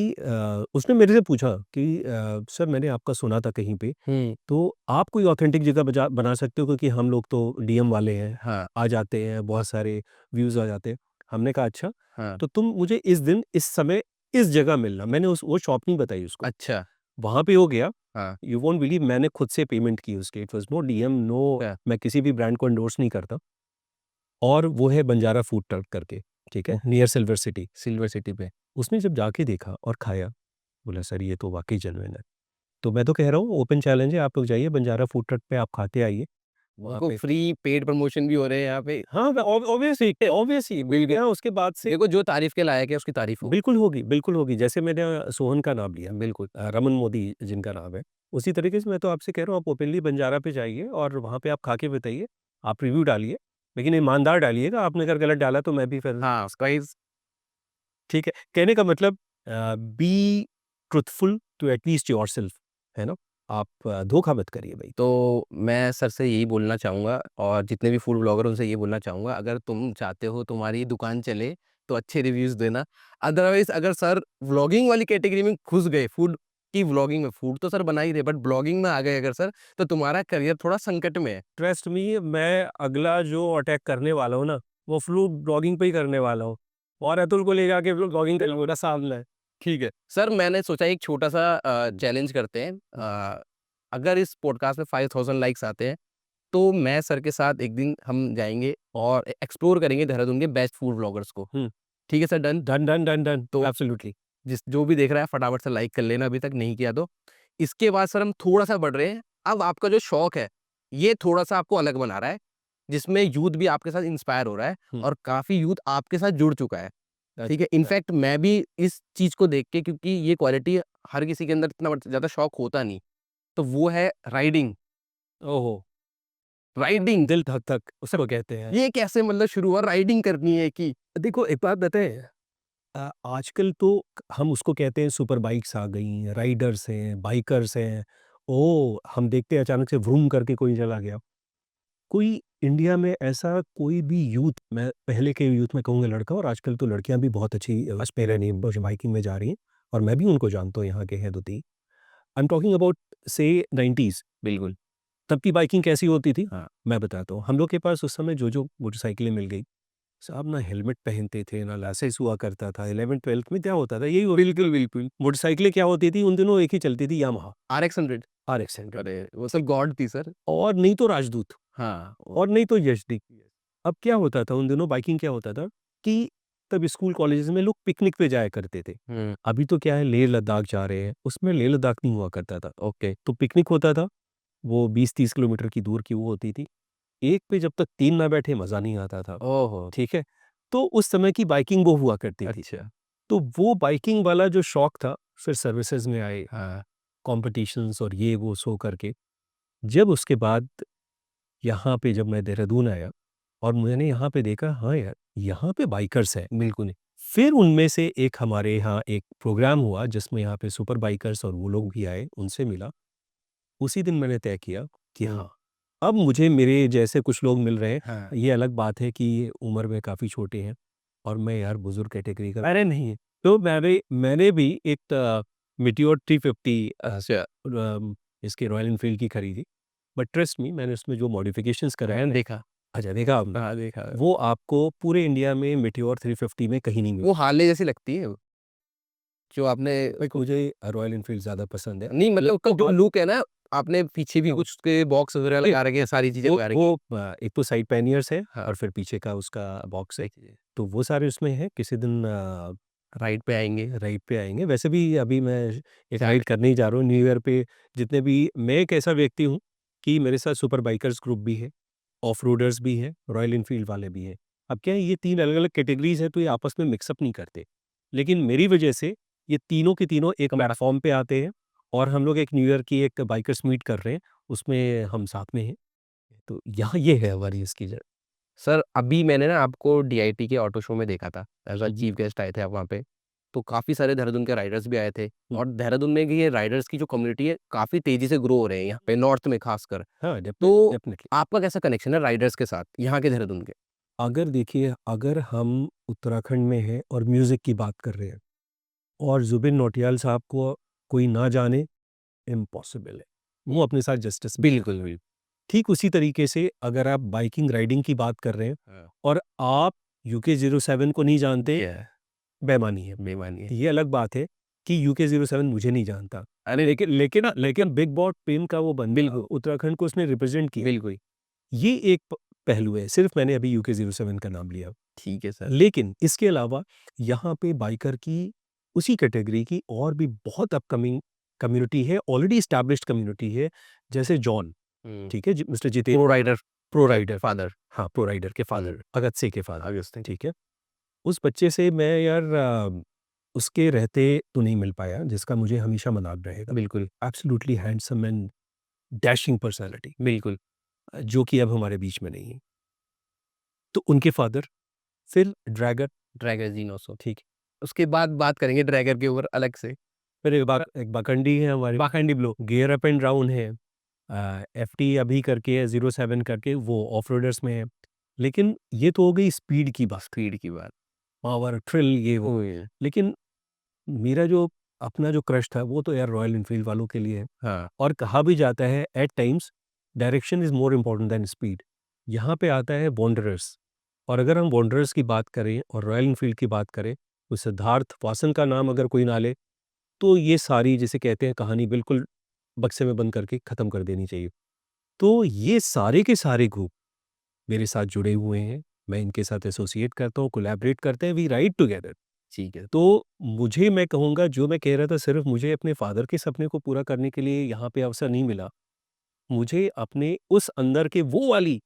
उसने मेरे से पूछा कि सर मैंने आपका सुना था कहीं पे, हुँ, तो आप कोई ऑथेंटिक जगह बना सकते हो, क्योंकि हम लोग तो डीएम वाले हैं, हाँ, आ जाते हैं, बहुत सारे व्यूज़ आ जाते हैं। हमने कहा अच्छा, हाँ, तो तुम मुझे इस दिन, इस समय, इस जगह मिलना। मैंने उस वो शॉप नहीं बताई उसको। अच्छा, वहाँ पे हो गया, हाँ, यू वोंट बिलीव, मैंने खुद से पेमेंट की उसके। It was no DM, no, क्या मैं किसी भी ब्रांड को एंडोर्स नहीं करता। और वो है बंजारा फूड ट्रक करके, ठीक है? Near silver city. Silver city पे। उसने जब जाके देखा और खाया, बोला सर ये तो वाक़ई जेन्युइन है। तो मैं तो कह रहा हूँ ओपन चैलेंज है, आप लोग जाइए बंजारा फूड ट्रक पे, आप खाते आइए। वहाँ देखो पे फ्री पेड प्रमोशन भी हो रहे हैं यहाँ पे। हाँ, ऑब्वियसली ऑब्वियसली बिल्कुल, क्या उसके बाद से देखो जो तारीफ़ के लायक है उसकी तारीफ़ हो। बिल्कुल होगी, बिल्कुल होगी। जैसे मैंने सोहन का नाम लिया, बिल्कुल, रमन मोदी जिनका नाम है, उसी तरीके से मैं तो आपसे कह रहा हूँ आप ओपनली बंजारा पे जाइए और वहाँ पे आप खा के बताइए, आप रिव्यू डालिए, लेकिन ईमानदार डालिएगा, आपने अगर गलत डाला तो मैं भी फिर हाँ, गाइज़ ठीक है। कहने का मतलब be truthful to at least yourself, है ना? आप धोखा मत करिए भई। तो मैं सर से यही बोलना चाहूँगा और जितने भी फूड ब्लॉगर उनसे ये बोलना चाहूँगा अगर तुम चाहते हो तुम्हारी दुकान चले तो अच्छे रिव्यूज़ देना। अदरवाइज़ अगर सर व्लॉगिंग वाली कैटेगरी में घुस गए फूड की व्लॉगिंग में, फूड तो सर बना ही रहे बट ब्लॉगिंग में आ गए अगर सर तो तुम्हारा करियर थोड़ा संकट में है। ट्रस्ट मी, मैं अगला जो अटैक करने वाला हूँ ना, वो फ्लू ब्लॉगिंग पे ही करने वाला हूँ और अतुल को ले जाके ब्लॉगिंग करूँगा सामने। ठीक है। सर मैंने सोचा एक छोटा-सा चैलेंज करते हैं अगर इस पॉडकास्ट में 5000 लाइक्स आते हैं तो मैं सर के साथ एक दिन हम जाएँगे और एक्सप्लोर करेंगे देहरादून के बेस्ट फूड व्लॉगर्स को। हुँ, ठीक है sir done? Done, done, done, done, तो एब्सोल्यूटली। जिस जो भी देख रहा है फटाफट से लाइक कर लेना अभी तक नहीं किया तो। इसके बाद सर हम थोड़ा-सा बढ़ रहे हैं। अब आपका जो शौक है, ये थोड़ा-सा आपको अलग बना रहा है, जिसमें यूथ भी आपके साथ इंस्पायर हो रहा है हुँ, और काफ़ी यूथ आपके साथ जुड़ चुका है। ठीक है? अच्छा। इनफैक्ट मैं भी इस चीज़ को देख के क्योंकि ये क्वालिटी हर किसी के अंदर इतना ज़्यादा शौक होता नहीं, तो वो है राइडिंग। ओहो! राइडिंग दिल धक-धक उसको कहते हैं। ये कैसे मतलब शुरू हुआ राइडिंग करनी है कि देखो एक बात बताएँ, आजकल तो हम उसको कहते हैं सुपर बाइक्स आ गई, राइडर्स हैं, बाइकर्स हैं। ओह! हम देखते हैं अचानक से व्रूम करके कोई चला गया। कोई इंडिया में ऐसा कोई भी यूथ, मैं पहले के यूथ में कहूँगा लड़का, और आजकल तो लड़कियाँ भी बहुत अच्छी उस पे रही बाइकिंग में जा रही हैं और मैं भी उनको जानता हूँ, यहाँ के हैं 2-3। आई एम टॉकिंग अबाउट से 90s। बिल्कुल, तब की बाइकिंग कैसी होती थी? हाँ। मैं बताता हूँ। हम लोग के पास उस समय जो-जो मोटरसाइकिलें मिल गई, साहब ना हेलमेट पहनते थे, ना लाइसेंस हुआ करता था। 11th-12th में क्या होता था? यही हो बिल्कुल, बिल्कुल। मोटरसाइकिलें क्या होती थी उन दिनों, एक ही चलती थी, यामाहा आरएक्स 100 आरएक्स 100, अरे! वो सब गॉड थी सर। और नहीं तो राजदूत, हाँ, वो और नहीं तो यशदी। अब क्या होता था उन दिनों, बाइकिंग क्या होता था कि तब स्कूल कॉलेजेस में लोग पिकनिक पे जाया करते थे। हुँ, अभी तो क्या है, लेह लद्दाख जा रहे हैं, उसमें लेह लद्दाख नहीं हुआ करता था। ओके। तो पिकनिक होता था, वो 20-30 किलोमीटर की दूर की वो होती थी। एक पे जब तक 3 ना बैठे मज़ा नहीं आता था, ओहो! ठीक है? तो उस समय की बाइकिंग वो हुआ करती थी। अच्छा, तो वो बाइकिंग वाला जो शौक था, फिर सर्विसेज़ में आए, हाँ, कॉम्पिटिशन्स और ये वो सो करके। जब उसके बाद यहाँ पे जब मैं देहरादून आया और मैंने यहाँ पे देखा, हाँ यार, यहाँ पे बाइकर्स हैं। बिल्कुल। फिर उनमें से एक हमारे यहाँ एक प्रोग्राम हुआ जिसमें यहाँ पे सुपर बाइकर्स और वो लोग भी आए, उनसे मिला। उसी दिन मैंने तय किया कि हुँ, हाँ, अब मुझे मेरे जैसे कुछ लोग मिल रहे हैं। हाँ, ये अलग बात है कि ये उम्र में काफ़ी छोटे हैं और मैं यार बुज़ुर्ग कैटेगरी का अरे नहीं। तो मैंने मैंने भी एक मेटियोर 350 अच्छा, इसकी रॉयल एनफ़ील्ड की खरीदी। बट ट्रस्ट मी, मैंने उसमें जो मॉडिफ़िकेशंस कराए मैंने हैं, देखा। अच्छा देखा आपने? हाँ, देखा है। वो आपको पूरे इंडिया में मेटियोर 350 में कहीं नहीं मिल वो हार्ले जैसी लगती है, जो आपने लाइक मुझे रॉयल एनफ़ील्ड ज़्यादा पसंद है। नहीं मतलब उसका जो और लुक है ना, आपने पीछे भी कुछ उसके बॉक्स वगैरह लगा रखे हैं, सारी चीज़ें लगा रखी हैं। एक तो साइड पैनियर्स है हाँ, और फिर पीछे का उसका बॉक्स है। देखिए। तो वो सारे उसमें हैं। किसी दिन राइड पे आएंगे। राइड पे आएंगे। वैसे भी अभी मैं एक अच्छा। राइड करने ही जा रहा हूँ न्यू ईयर पे। जितने भी, मैं एक ऐसा व्यक्ति हूँ कि मेरे साथ सुपर बाइकर्स ग्रुप भी है, ऑफ रोडर्स भी है, रॉयल इनफील्ड वाले भी हैं। अब क्या है, ये 3 अलग-अलग कैटेगरीज़ हैं, तो ये आपस में मिक्स अप नहीं करते। लेकिन मेरी वजह से ये तीनों के तीनों एक प्लेटफ़ॉर्म पे आते हैं और हम लोग एक न्यू ईयर की एक बाइकर्स मीट कर रहे हैं, उसमें हम साथ में हैं। तो यहाँ ये है हमारी इसकी ज सर अभी मैंने ना आपको डीआईटी के ऑटो शो में देखा था, as a hmm, hmm. Chief guest आए थे आप वहाँ पे। तो काफ़ी सारे देहरादून के राइडर्स भी आए थे हुँ। और देहरादून में भी ये राइडर्स की जो कम्युनिटी है काफ़ी तेज़ी से ग्रो हो रहे हैं यहाँ पे नॉर्थ में ख़ासकर। हाँ, तो डेफ़िनेटली। आपका कैसा कनेक्शन है राइडर्स के साथ यहाँ के देहरादून के? अगर देखिए, अगर हम उत्तराखंड में हैं और म्यूज़िक की बात कर रहे हैं और ज़ुबिन नौटियाल साहब को कोई ना जाने, इम्पॉसिबल है। वो अपने साथ जस्टिस में बिल्कुल, बिल्कुल। ठीक उसी तरीके से अगर आप बाइकिंग, राइडिंग की बात कर रहे हैं हाँ। और आप यूके 07 को नहीं जानते, ये है, बेईमानी है। बेईमानी है। ये अलग बात है कि यूके 07 मुझे नहीं जानता। अरे! लेकिन बिग बॉस फ़ेम का वो बंदा, बिल्कुल, उत्तराखंड को उसने रिप्रेज़ेंट किया। बिल्कुल। ये एक पहलू है, सिर्फ़ मैंने अभी यूके 07 का नाम लिया। ठीक है सर। लेकिन इसके अलावा यहाँ पे बाइकर की, उसी कैटेगरी की और भी बहुत अपकमिंग कम्युनिटी है, ऑलरेडी एस्टैब्लिश्ड कम्युनिटी है, जैसे जॉन, हुँ। ठीक है? Mister Jitendra, pro rider pro rider, father. हाँ, प्रो राइडर के हुँ। फादर, अगस्त सिंह के फादर, अगस्त सिंह। ठीक है? उस बच्चे से मैं यार उसके रहते तो नहीं मिल पाया, जिसका मुझे हमेशा मनाद रहेगा। बिल्कुल, absolutely handsome and dashing personality, बिल्कुल। जो कि अब हमारे बीच में नहीं है। तो उनके फादर, फिर ड्रैगर, ड्रैगर जीनोसो। ठीक है? उसके बाद बात करेंगे ड्रैगर के ऊपर अलग से। फिर एक बाकंडी है हमारे, पाखंडी blow. Gear up and down है, एफटी अभी करके है, 07 करके, वो ऑफ रोडर्स में है। लेकिन ये तो हो गई स्पीड की बात, स्पीड की बात। पावर, थ्रिल, ये वो। ओह! लेकिन मेरा जो अपना जो क्रश था वो तो यार रॉयल एनफील्ड वालों के लिए है। हाँ, और कहा भी जाता है at times direction is more important than speed. यहाँ पे आता है वॉन्डरर्स, और अगर हम वॉन्डरर्स की बात करें और रॉयल एनफील्ड की बात करें, तो सिद्धार्थ वासन का नाम अगर कोई ना ले, तो ये सारी, जिसे कहते हैं, कहानी बिल्कुल बक्से में बंद करके ख़त्म कर देनी चाहिए। तो ये सारे के सारे ग्रुप मेरे साथ जुड़े हुए हैं, मैं इनके साथ एसोसिएट करता हूँ, कोलैबोरेट करते हैं, वी राइड टुगेदर। ठीक है। तो मुझे, मैं कहूँगा, जो मैं कह रहा था, सिर्फ़ मुझे अपने फ़ादर के सपने को पूरा करने के लिए यहाँ पे अवसर नहीं मिला। मुझे अपने उस अंदर के वो वाली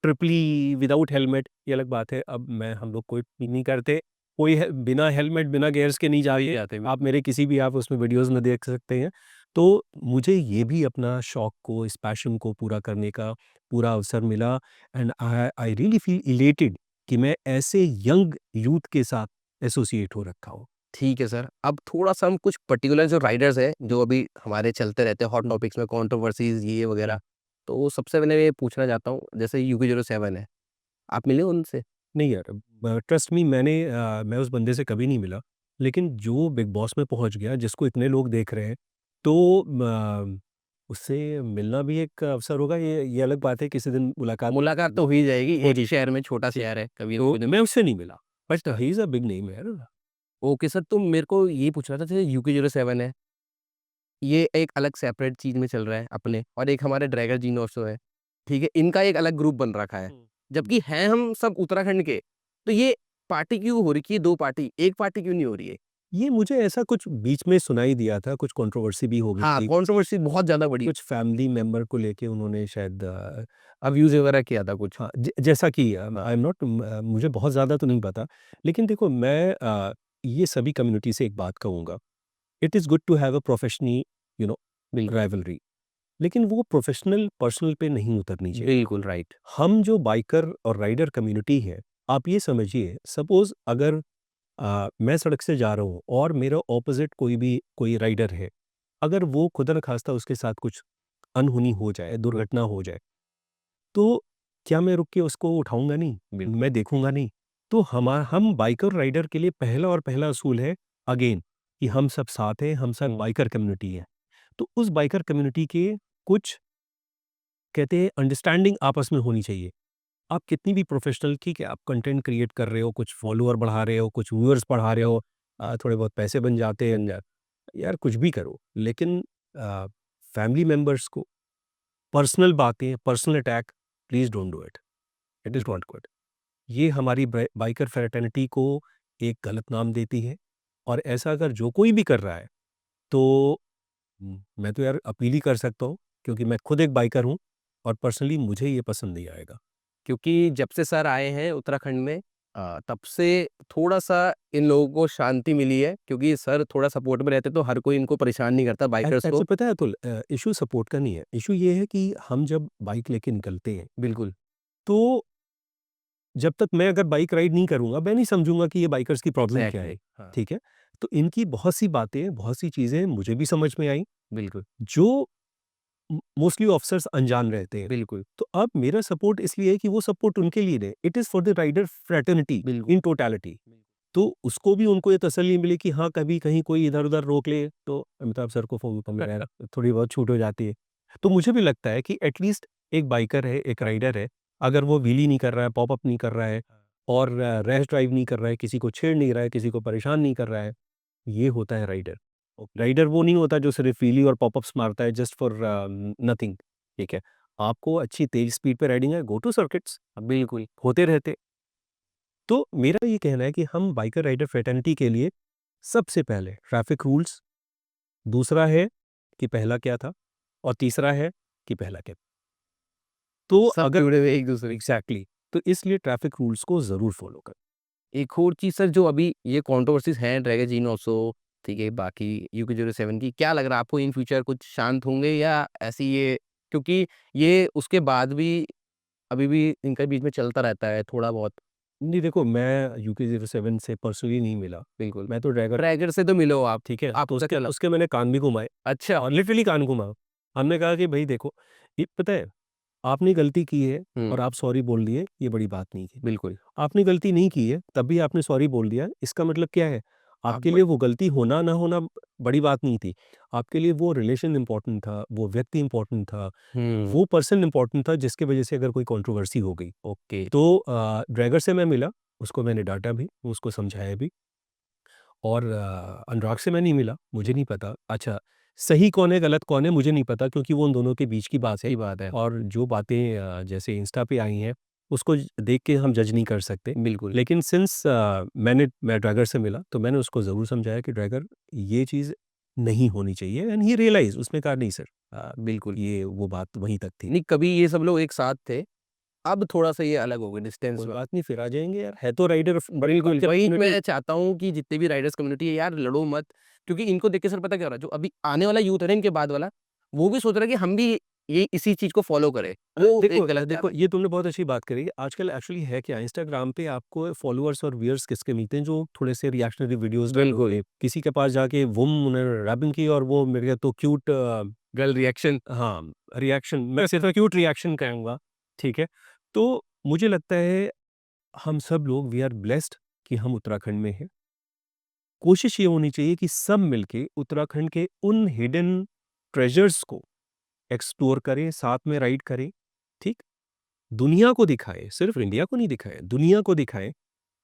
ट्रिपली विदाउट हेलमेट, ये अलग बात है, अब मैं, हम लोग कोई नहीं करते, कोई है बिना हेलमेट, बिना गियर्स के नहीं जाइए, जाते में आप मेरे किसी भी, आप उसमें वीडियोज़ में देख सकते हैं। तो मुझे ये भी अपना शौक को, इस पैशन को पूरा करने का पूरा अवसर मिला, and I I really feel elated कि मैं ऐसे यंग यूथ के साथ एसोसिएट हो रखा हूँ। ठीक है सर। अब थोड़ा-सा हम कुछ पर्टिकुलर जो राइडर्स हैं, जो अभी हमारे चलते रहते हैं हॉट हुँ, टॉपिक्स में कंट्रोवर्सीज़ ये हुँ। वगैरह। तो सबसे पहले मैं ये पूछना चाहता हूँ, जैसे यूके 07 है, आप मिले हो उनसे? नहीं यार, ट्रस्ट मी, मैं उस बंदे से कभी नहीं मिला, लेकिन जो बिग बॉस में पहुँच गया, जिसको इतने लोग देख रहे हैं, तो उससे मिलना भी एक अवसर होगा, ये अलग बात है, किसी दिन मुलाकात मुलाकात तो हो ही जाएगी, हो एक जी। शहर में छोटा ठीक, शहर है, कभी ना तो कोई दिन। मैं उससे नहीं मिला, बट अच्छा, he is a big name यार। ओके सर, तो मेरे को ये पूछना था, जैसे यूके 07 है, ये एक अलग सेपरेट चीज़ में चल रहा है अपने और एक हमारे ड्रैगर जीनोसो है, ठीक है? इनका एक अलग ग्रुप बन रखा है, हुँ। जबकि हैं हम सब उत्तराखंड के, तो ये पार्टी क्यों हो रही है 2 पार्टी, एक पार्टी क्यों नहीं हो रही है? ये मुझे ऐसा कुछ बीच में सुनाई दिया था, कुछ कंट्रोवर्सी भी हो गई हाँ, थी, कंट्रोवर्सी बहुत ज़्यादा बड़ी, कुछ फैमिली मेंबर को लेके उन्होंने शायद अब्यूज़ वगैरह किया था कुछ। हाँ, जैसा कि आई एम नॉट, मुझे बहुत ज़्यादा तो नहीं पता। लेकिन देखो, मैं ये सभी कम्युनिटी से एक बात कहूँगा, it is good to have a professional, you know, बिल्कुल, राइवलरी, लेकिन वो प्रोफेशनल पर्सनल पे नहीं उतरनी चाहिए। बिल्कुल राइट। हम जो बाइकर और राइडर कम्युनिटी है, आप ये समझिए, सपोज़ अगर मैं सड़क से जा रहा हूँ और मेरा ऑपोज़िट कोई राइडर है, अगर वो खुदा न खास्ता उसके साथ कुछ अनहोनी हो जाए, दुर्घटना हो जाए, तो क्या मैं रुक के उसको उठाऊँगा नहीं? बिल्कुल, मैं देखूँगा नहीं? तो हम बाइकर राइडर के लिए पहला और पहला असूल है, अगेन, कि हम सब साथ हैं, हम सब बाइकर कम्युनिटी है। तो उस बाइकर कम्युनिटी के कुछ, कहते हैं, अंडरस्टैंडिंग आपस में होनी चाहिए। आप कितनी भी प्रोफ़ेशनल, ठीक है, आप कंटेंट क्रिएट कर रहे हो, कुछ फॉलोअर बढ़ा रहे हो, कुछ व्यूअर्स बढ़ा रहे हो, थोड़े बहुत पैसे बन जाते हैं, बन जाता यार कुछ भी करो, लेकिन फैमिली मेंबर्स को पर्सनल बातें, personal attack, please don't do it. It is not good. ये हमारी बाइकर फ्रेटर्निटी को एक गलत नाम देती है, और ऐसा अगर जो कोई भी कर रहा है तो मैं तो यार अपील ही कर सकता हूँ, क्योंकि मैं खुद एक बाइकर हूँ और पर्सनली मुझे ये पसंद नहीं आएगा। क्योंकि जब से सर आए हैं उत्तराखंड में तब से थोड़ा-सा इन लोगों को शांति मिली है, क्योंकि सर थोड़ा सपोर्ट में रहते तो हर कोई इनको परेशान नहीं करता बाइकर्स को। ऐसे पता है अतुल, इशू सपोर्ट का नहीं है, इशू ये है कि हम जब बाइक लेके निकलते हैं बिल्कुल, तो जब तक मैं अगर बाइक राइड नहीं करूँगा, मैं नहीं समझूँगा कि ये बाइकर्स की प्रॉब्लम क्या है, एग्ज़ैक्टली हाँ, ठीक है? तो इनकी बहुत सी बातें, बहुत सी चीज़ें मुझे भी समझ में आई, बिल्कुल, जो मोस्टली ऑफिसर्स अनजान रहते हैं। बिल्कुल, तो अब मेरा सपोर्ट इसलिए है कि वो सपोर्ट उनके लिए नहीं, it is for the rider fraternity बिल्कुल। In totality. तो उसको भी उनको ये तसल्ली मिली कि हाँ, कभी कहीं कोई इधर-उधर रोक ले, तो अमिताभ सर को फ़ोन वगैरह थोड़ी बहुत छूट हो जाती है। तो मुझे भी लगता है कि एट लीस्ट एक बाइकर है, एक राइडर है, अगर वो व्हीली नहीं कर रहा है, पॉप अप नहीं कर रहा है और रैश ड्राइव नहीं कर रहा है, किसी को छेड़ नहीं रहा है, किसी को परेशान नहीं कर रहा है, ये होता है राइडर। राइडर वो नहीं होता जो सिर्फ व्हीली और पॉपअप्स मारता है जस्ट फॉर नथिंग, ठीक है? आपको अच्छी तेज़ स्पीड पे राइडिंग है, गो टू सर्किट्स, बिल्कुल, होते रहते। तो मेरा ये कहना है कि हम बाइकर राइडर फ्रेटर्निटी के लिए सबसे पहले ट्रैफिक रूल्स, दूसरा है कि पहला क्या था और तीसरा है कि पहला क्या। तो सब अगर जुड़े हुए एक-दूसरे एग्ज़ैक्टली, तो इसलिए ट्रैफिक रूल्स को ज़रूर फ़ॉलो करें। एक और चीज़ सर जो अभी ये कंट्रोवर्सीज़ हैं ड्रैगन ऑल्सो, ठीक है, बाकी यूके 07 की, क्या लग रहा है आपको इन फ्यूचर कुछ शांत होंगे या ऐसे ही ये, क्योंकि ये उसके बाद भी अभी भी इनके बीच में चलता रहता है थोड़ा बहुत? नहीं देखो, मैं यूके 07 से पर्सनली नहीं मिला, बिल्कुल। मैं तो ड्रैगर, ड्रैगर से तो मिले हो आप, ठीक है? तो आपका उसके क्या लग उसके मैंने कान भी घुमाए अच्छा। और लिटरली कान घुमाए। हमने कहा कि भई देखो, ये पता है, आपने गलती की है हुँ, और आप सॉरी बोल दिए, ये बड़ी बात नहीं थी। बिल्कुल। आपने गलती नहीं की है, तब भी आपने सॉरी बोल दिया, इसका मतलब क्या है? आप आपके ब लिए वो गलती होना ना होना बड़ी बात नहीं थी। आपके लिए वो रिलेशन इम्पोर्टेंट था, वो व्यक्ति इम्पोर्टेंट था, हुँ, वो पर्सन इम्पोर्टेंट था जिसकी वजह से अगर कोई कंट्रोवर्सी हो गई। ओके। तो ड्रैगर से मैं मिला, उसको मैंने डाँटा भी, उसको समझाया भी और अनुराग से मैं नहीं मिला, मुझे नहीं पता। अच्छा, सही कौन है, गलत कौन है, मुझे नहीं पता, क्योंकि वो उन दोनों के बीच की बात है सही बात है। और जो बातें जैसे इंस्टा पे आई हैं, उसको देख के हम जज नहीं कर सकते। बिल्कुल। लेकिन सिंस मैं ड्रैगर से मिला, तो मैंने उसको ज़रूर समझाया कि ड्रैगर, ये चीज़ नहीं होनी चाहिए एंड ही रियलाइज़, उसने कहा नहीं सर, बिल्कुल। ये वो बात वहीं तक थी। नहीं, कभी ये सब लोग एक साथ थे, अब थोड़ा-सा ये अलग हो गए डिस्टेंस कोई में। बात नहीं, फिर आ जाएँगे यार, है तो राइडर बड़ी बिल्कुल, बात वही है। मैं चाहता हूँ कि जितने भी राइडर्स कम्युनिटी है यार लड़ो मत, क्योंकि इनको देख के सर पता क्या हो रहा है, जो अभी आने वाला यूथ है ना इनके बाद वाला, वो भी सोच रहा है कि हम भी ये इसी चीज़ को फ़ॉलो करें। वो एक देखो गलत देखो, बात है। ये तुमने बहुत अच्छी बात करी। आजकल एक्चुअली है क्या, इंस्टाग्राम पे आपको फॉलोअर्स और व्यूअर्स किसके मिलते हैं, जो थोड़े से रिएक्शनरी वीडियोस डाले होते बिल्कुल, हैं। किसी के पास जाके वुम ने रैपिंग की और वो मेरे तो क्यूट, गर्ल रिएक्शन हाँ, रिएक्शन, मैं सिर्फ क्यूट रिएक्शन कहूँगा, ठीक है? तो मुझे लगता है हम सब लोग वी आर ब्लेस्ड कि हम उत्तराखंड में हैं। कोशिश ये होनी चाहिए कि सब मिलके उत्तराखंड के उन हिडन ट्रेजर्स को एक्सप्लोर करें, साथ में राइड करें, ठीक? दुनिया को दिखाएँ, सिर्फ इंडिया को नहीं दिखाएँ, दुनिया को दिखाएँ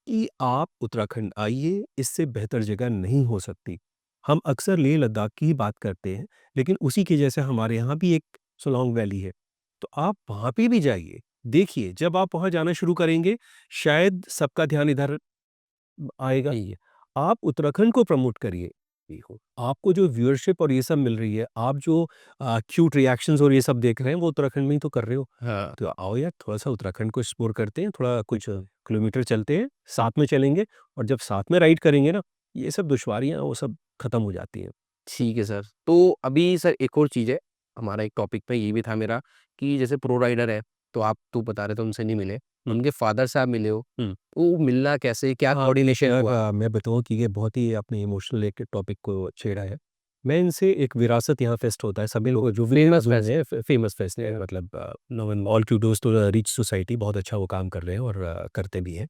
कि आप उत्तराखंड आइए, इससे बेहतर जगह नहीं हो सकती। हम अक्सर लेह लद्दाख की ही बात करते हैं, लेकिन उसी के जैसे हमारे यहाँ भी एक सोलॉन्ग वैली है। तो आप वहाँ पे भी जाइए, देखिए, जब आप वहाँ जाना शुरू करेंगे, शायद सबका ध्यान इधर आएगा। सही है। आप उत्तराखंड को प्रमोट करिए। देखो, आपको जो व्यूअरशिप और ये सब मिल रही है, आप जो क्यूट रिएक्शंस और ये सब देख रहे हैं, वो उत्तराखंड में ही तो कर रहे हो। हाँ, तो आओ यार, थोड़ा-सा उत्तराखंड को एक्सप्लोर करते हैं, थोड़ा कुछ किलोमीटर चलते हैं, साथ में चलेंगे और जब साथ में राइड करेंगे ना, ये सब दुश्वारियाँ वो सब खत्म हो जाती हैं। ठीक है सर। तो अभी सर एक और चीज़ है, हमारा एक टॉपिक पे ये भी था मेरा कि जैसे प्रो राइडर है, तो आप तो बता रहे थे उनसे नहीं मिले, हुँ, उनके फादर से आप मिले हो, हुँ। वो मिलना कैसे, क्या हाँ, कोऑर्डिनेशन यार, हुआ? मैं बताऊँ कि ये बहुत ही आपने इमोशनल एक टॉपिक को छेड़ा है। मैं इनसे एक विरासत यहाँ फेस्ट होता है, सभी लोग जो फेमस जो फेस्ट। हैं फेमस फेस्ट है, मतलब no and all kudos to the rich society, बहुत अच्छा वो काम कर रहे हैं और करते भी हैं।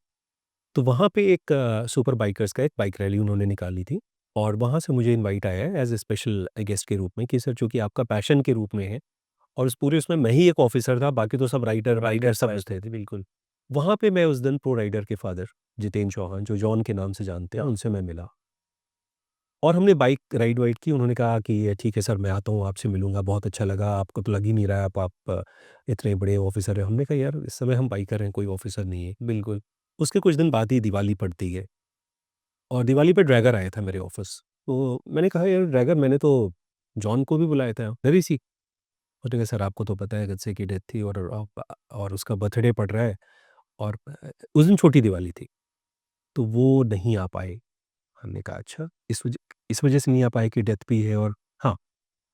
तो वहाँ पे एक सुपर बाइकर्स का एक बाइक रैली उन्होंने निकाली थी और वहाँ से मुझे इनवाइट आया है एज़ अ स्पेशल गेस्ट के रूप में कि सर, चूँकि आपका पैशन के रूप में है और उस पूरे उसमें मैं ही एक ऑफ़िसर था, बाकी तो सब राइडर वाइडर सब थे, बिल्कुल। वहाँ पे मैं उस दिन प्रो राइडर के फादर जितेंद्र चौहान, जो जॉन के नाम से जानते हैं, उनसे मैं मिला और हमने बाइक राइड वाइड की। उन्होंने कहा कि ठीक है सर, मैं आता हूँ, आपसे मिलूँगा, बहुत अच्छा लगा, आपको तो लग ही नहीं रहा है आप इतने बड़े ऑफ़िसर हैं। हमने कहा यार, इस समय हम बाइकर हैं, कोई ऑफ़िसर नहीं है। बिल्कुल, उसके कुछ दिन बाद ही दिवाली पड़ती है और दिवाली पे ड्रैगर आया था मेरे ऑफिस। तो मैंने कहा यार ड्रैगर, मैंने तो जॉन को भी बुलाया था, वेरी सी। उसने कहा सर आपको तो पता है गद्से की डेथ थी और उसका बर्थडे पड़ रहा है, और उस दिन छोटी दिवाली थी, तो वो नहीं आ पाए। हमने कहा अच्छा, इस वजह से नहीं आ पाए कि डेथ भी है। और हाँ,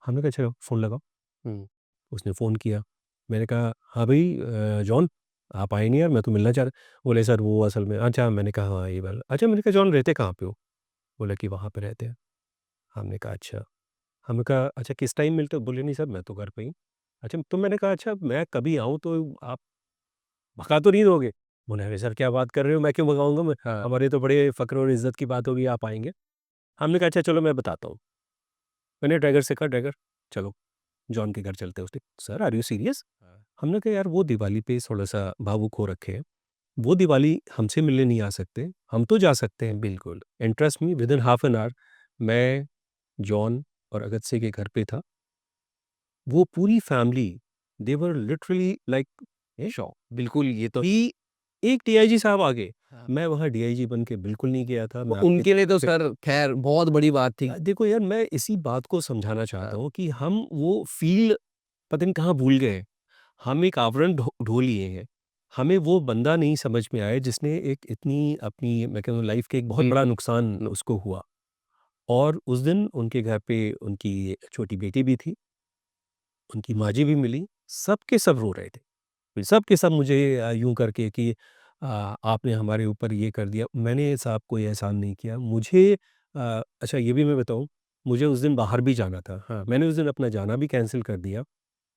हमने कहा चलो फ़ोन लगाओ। हुँ। उसने फ़ोन किया। मैंने कहा हाँ भाई, जॉन आप आए नहीं यार, मैं तो मिलना चाह रहा। बोले सर वो असल में, अच्छा मैंने कहा हाँ ये वाला, अच्छा मैंने कहा जॉन रहते कहाँ पे हो? बोला कि वहाँ पे रहते हैं। हमने कहा अच्छा। हमने कहा अच्छा किस टाइम मिलते हो? बोले नहीं सर मैं तो घर पे ही हूँ। अच्छा, तो मैंने कहा अच्छा मैं कभी आऊँ तो आप भगा तो नहीं दोगे? बोले अरे सर क्या बात कर रहे हो, मैं क्यों भगाऊँगा मैं, हाँ। हमारे तो बड़े फ़क्र और इज़्ज़त की बात होगी, आप आएँगे। हमने कहा अच्छा चलो मैं बताता हूँ। मैंने ड्रैगर से कहा ड्रैगर चलो जॉन के घर चलते हैं। उसने सर आर यू सीरियस? हाँ। हमने कहा यार वो दिवाली पे थोड़ा-सा भावुक हो रखे हैं। वो दिवाली हमसे मिलने नहीं आ सकते, हम तो जा सकते हैं। बिल्कुल। And trust me within half an hour मैं, जॉन और अगस्त्य के घर पे था। वो पूरी family, they were literally like a shock. बिल्कुल, ये तो कि एक डीआईजी साहब आ गए। हाँ। मैं वहाँ डीआईजी बन के बिल्कुल नहीं गया था। मैं आपके उनके लिए तो सर ख़ैर बहुत बड़ी बात थी। देखो यार मैं इसी बात को समझाना चाहता हाँ। हूँ कि हम वो फ़ील पता नहीं कहाँ भूल गए। हम एक आवरण ढो लिए हैं। हमें वो बंदा नहीं समझ में आया जिसने एक इतनी अपनी मैं कहूँ लाइफ़ के एक बहुत बड़ा बिल्कुल। नुकसान उसको हुआ। और उस दिन उनके घर पे उनकी छोटी बेटी भी थी, उनकी माँ-जी भी मिली, सब के सब रो रहे थे। सब के सब मुझे यूँ करके कि आपने हमारे ऊपर ये कर दिया। मैंने साहब कोई एहसान नहीं किया। मुझे अच्छा ये भी मैं बताऊँ, मुझे उस दिन बाहर भी जाना था। हाँ। मैंने उस दिन अपना जाना भी कैंसल कर दिया।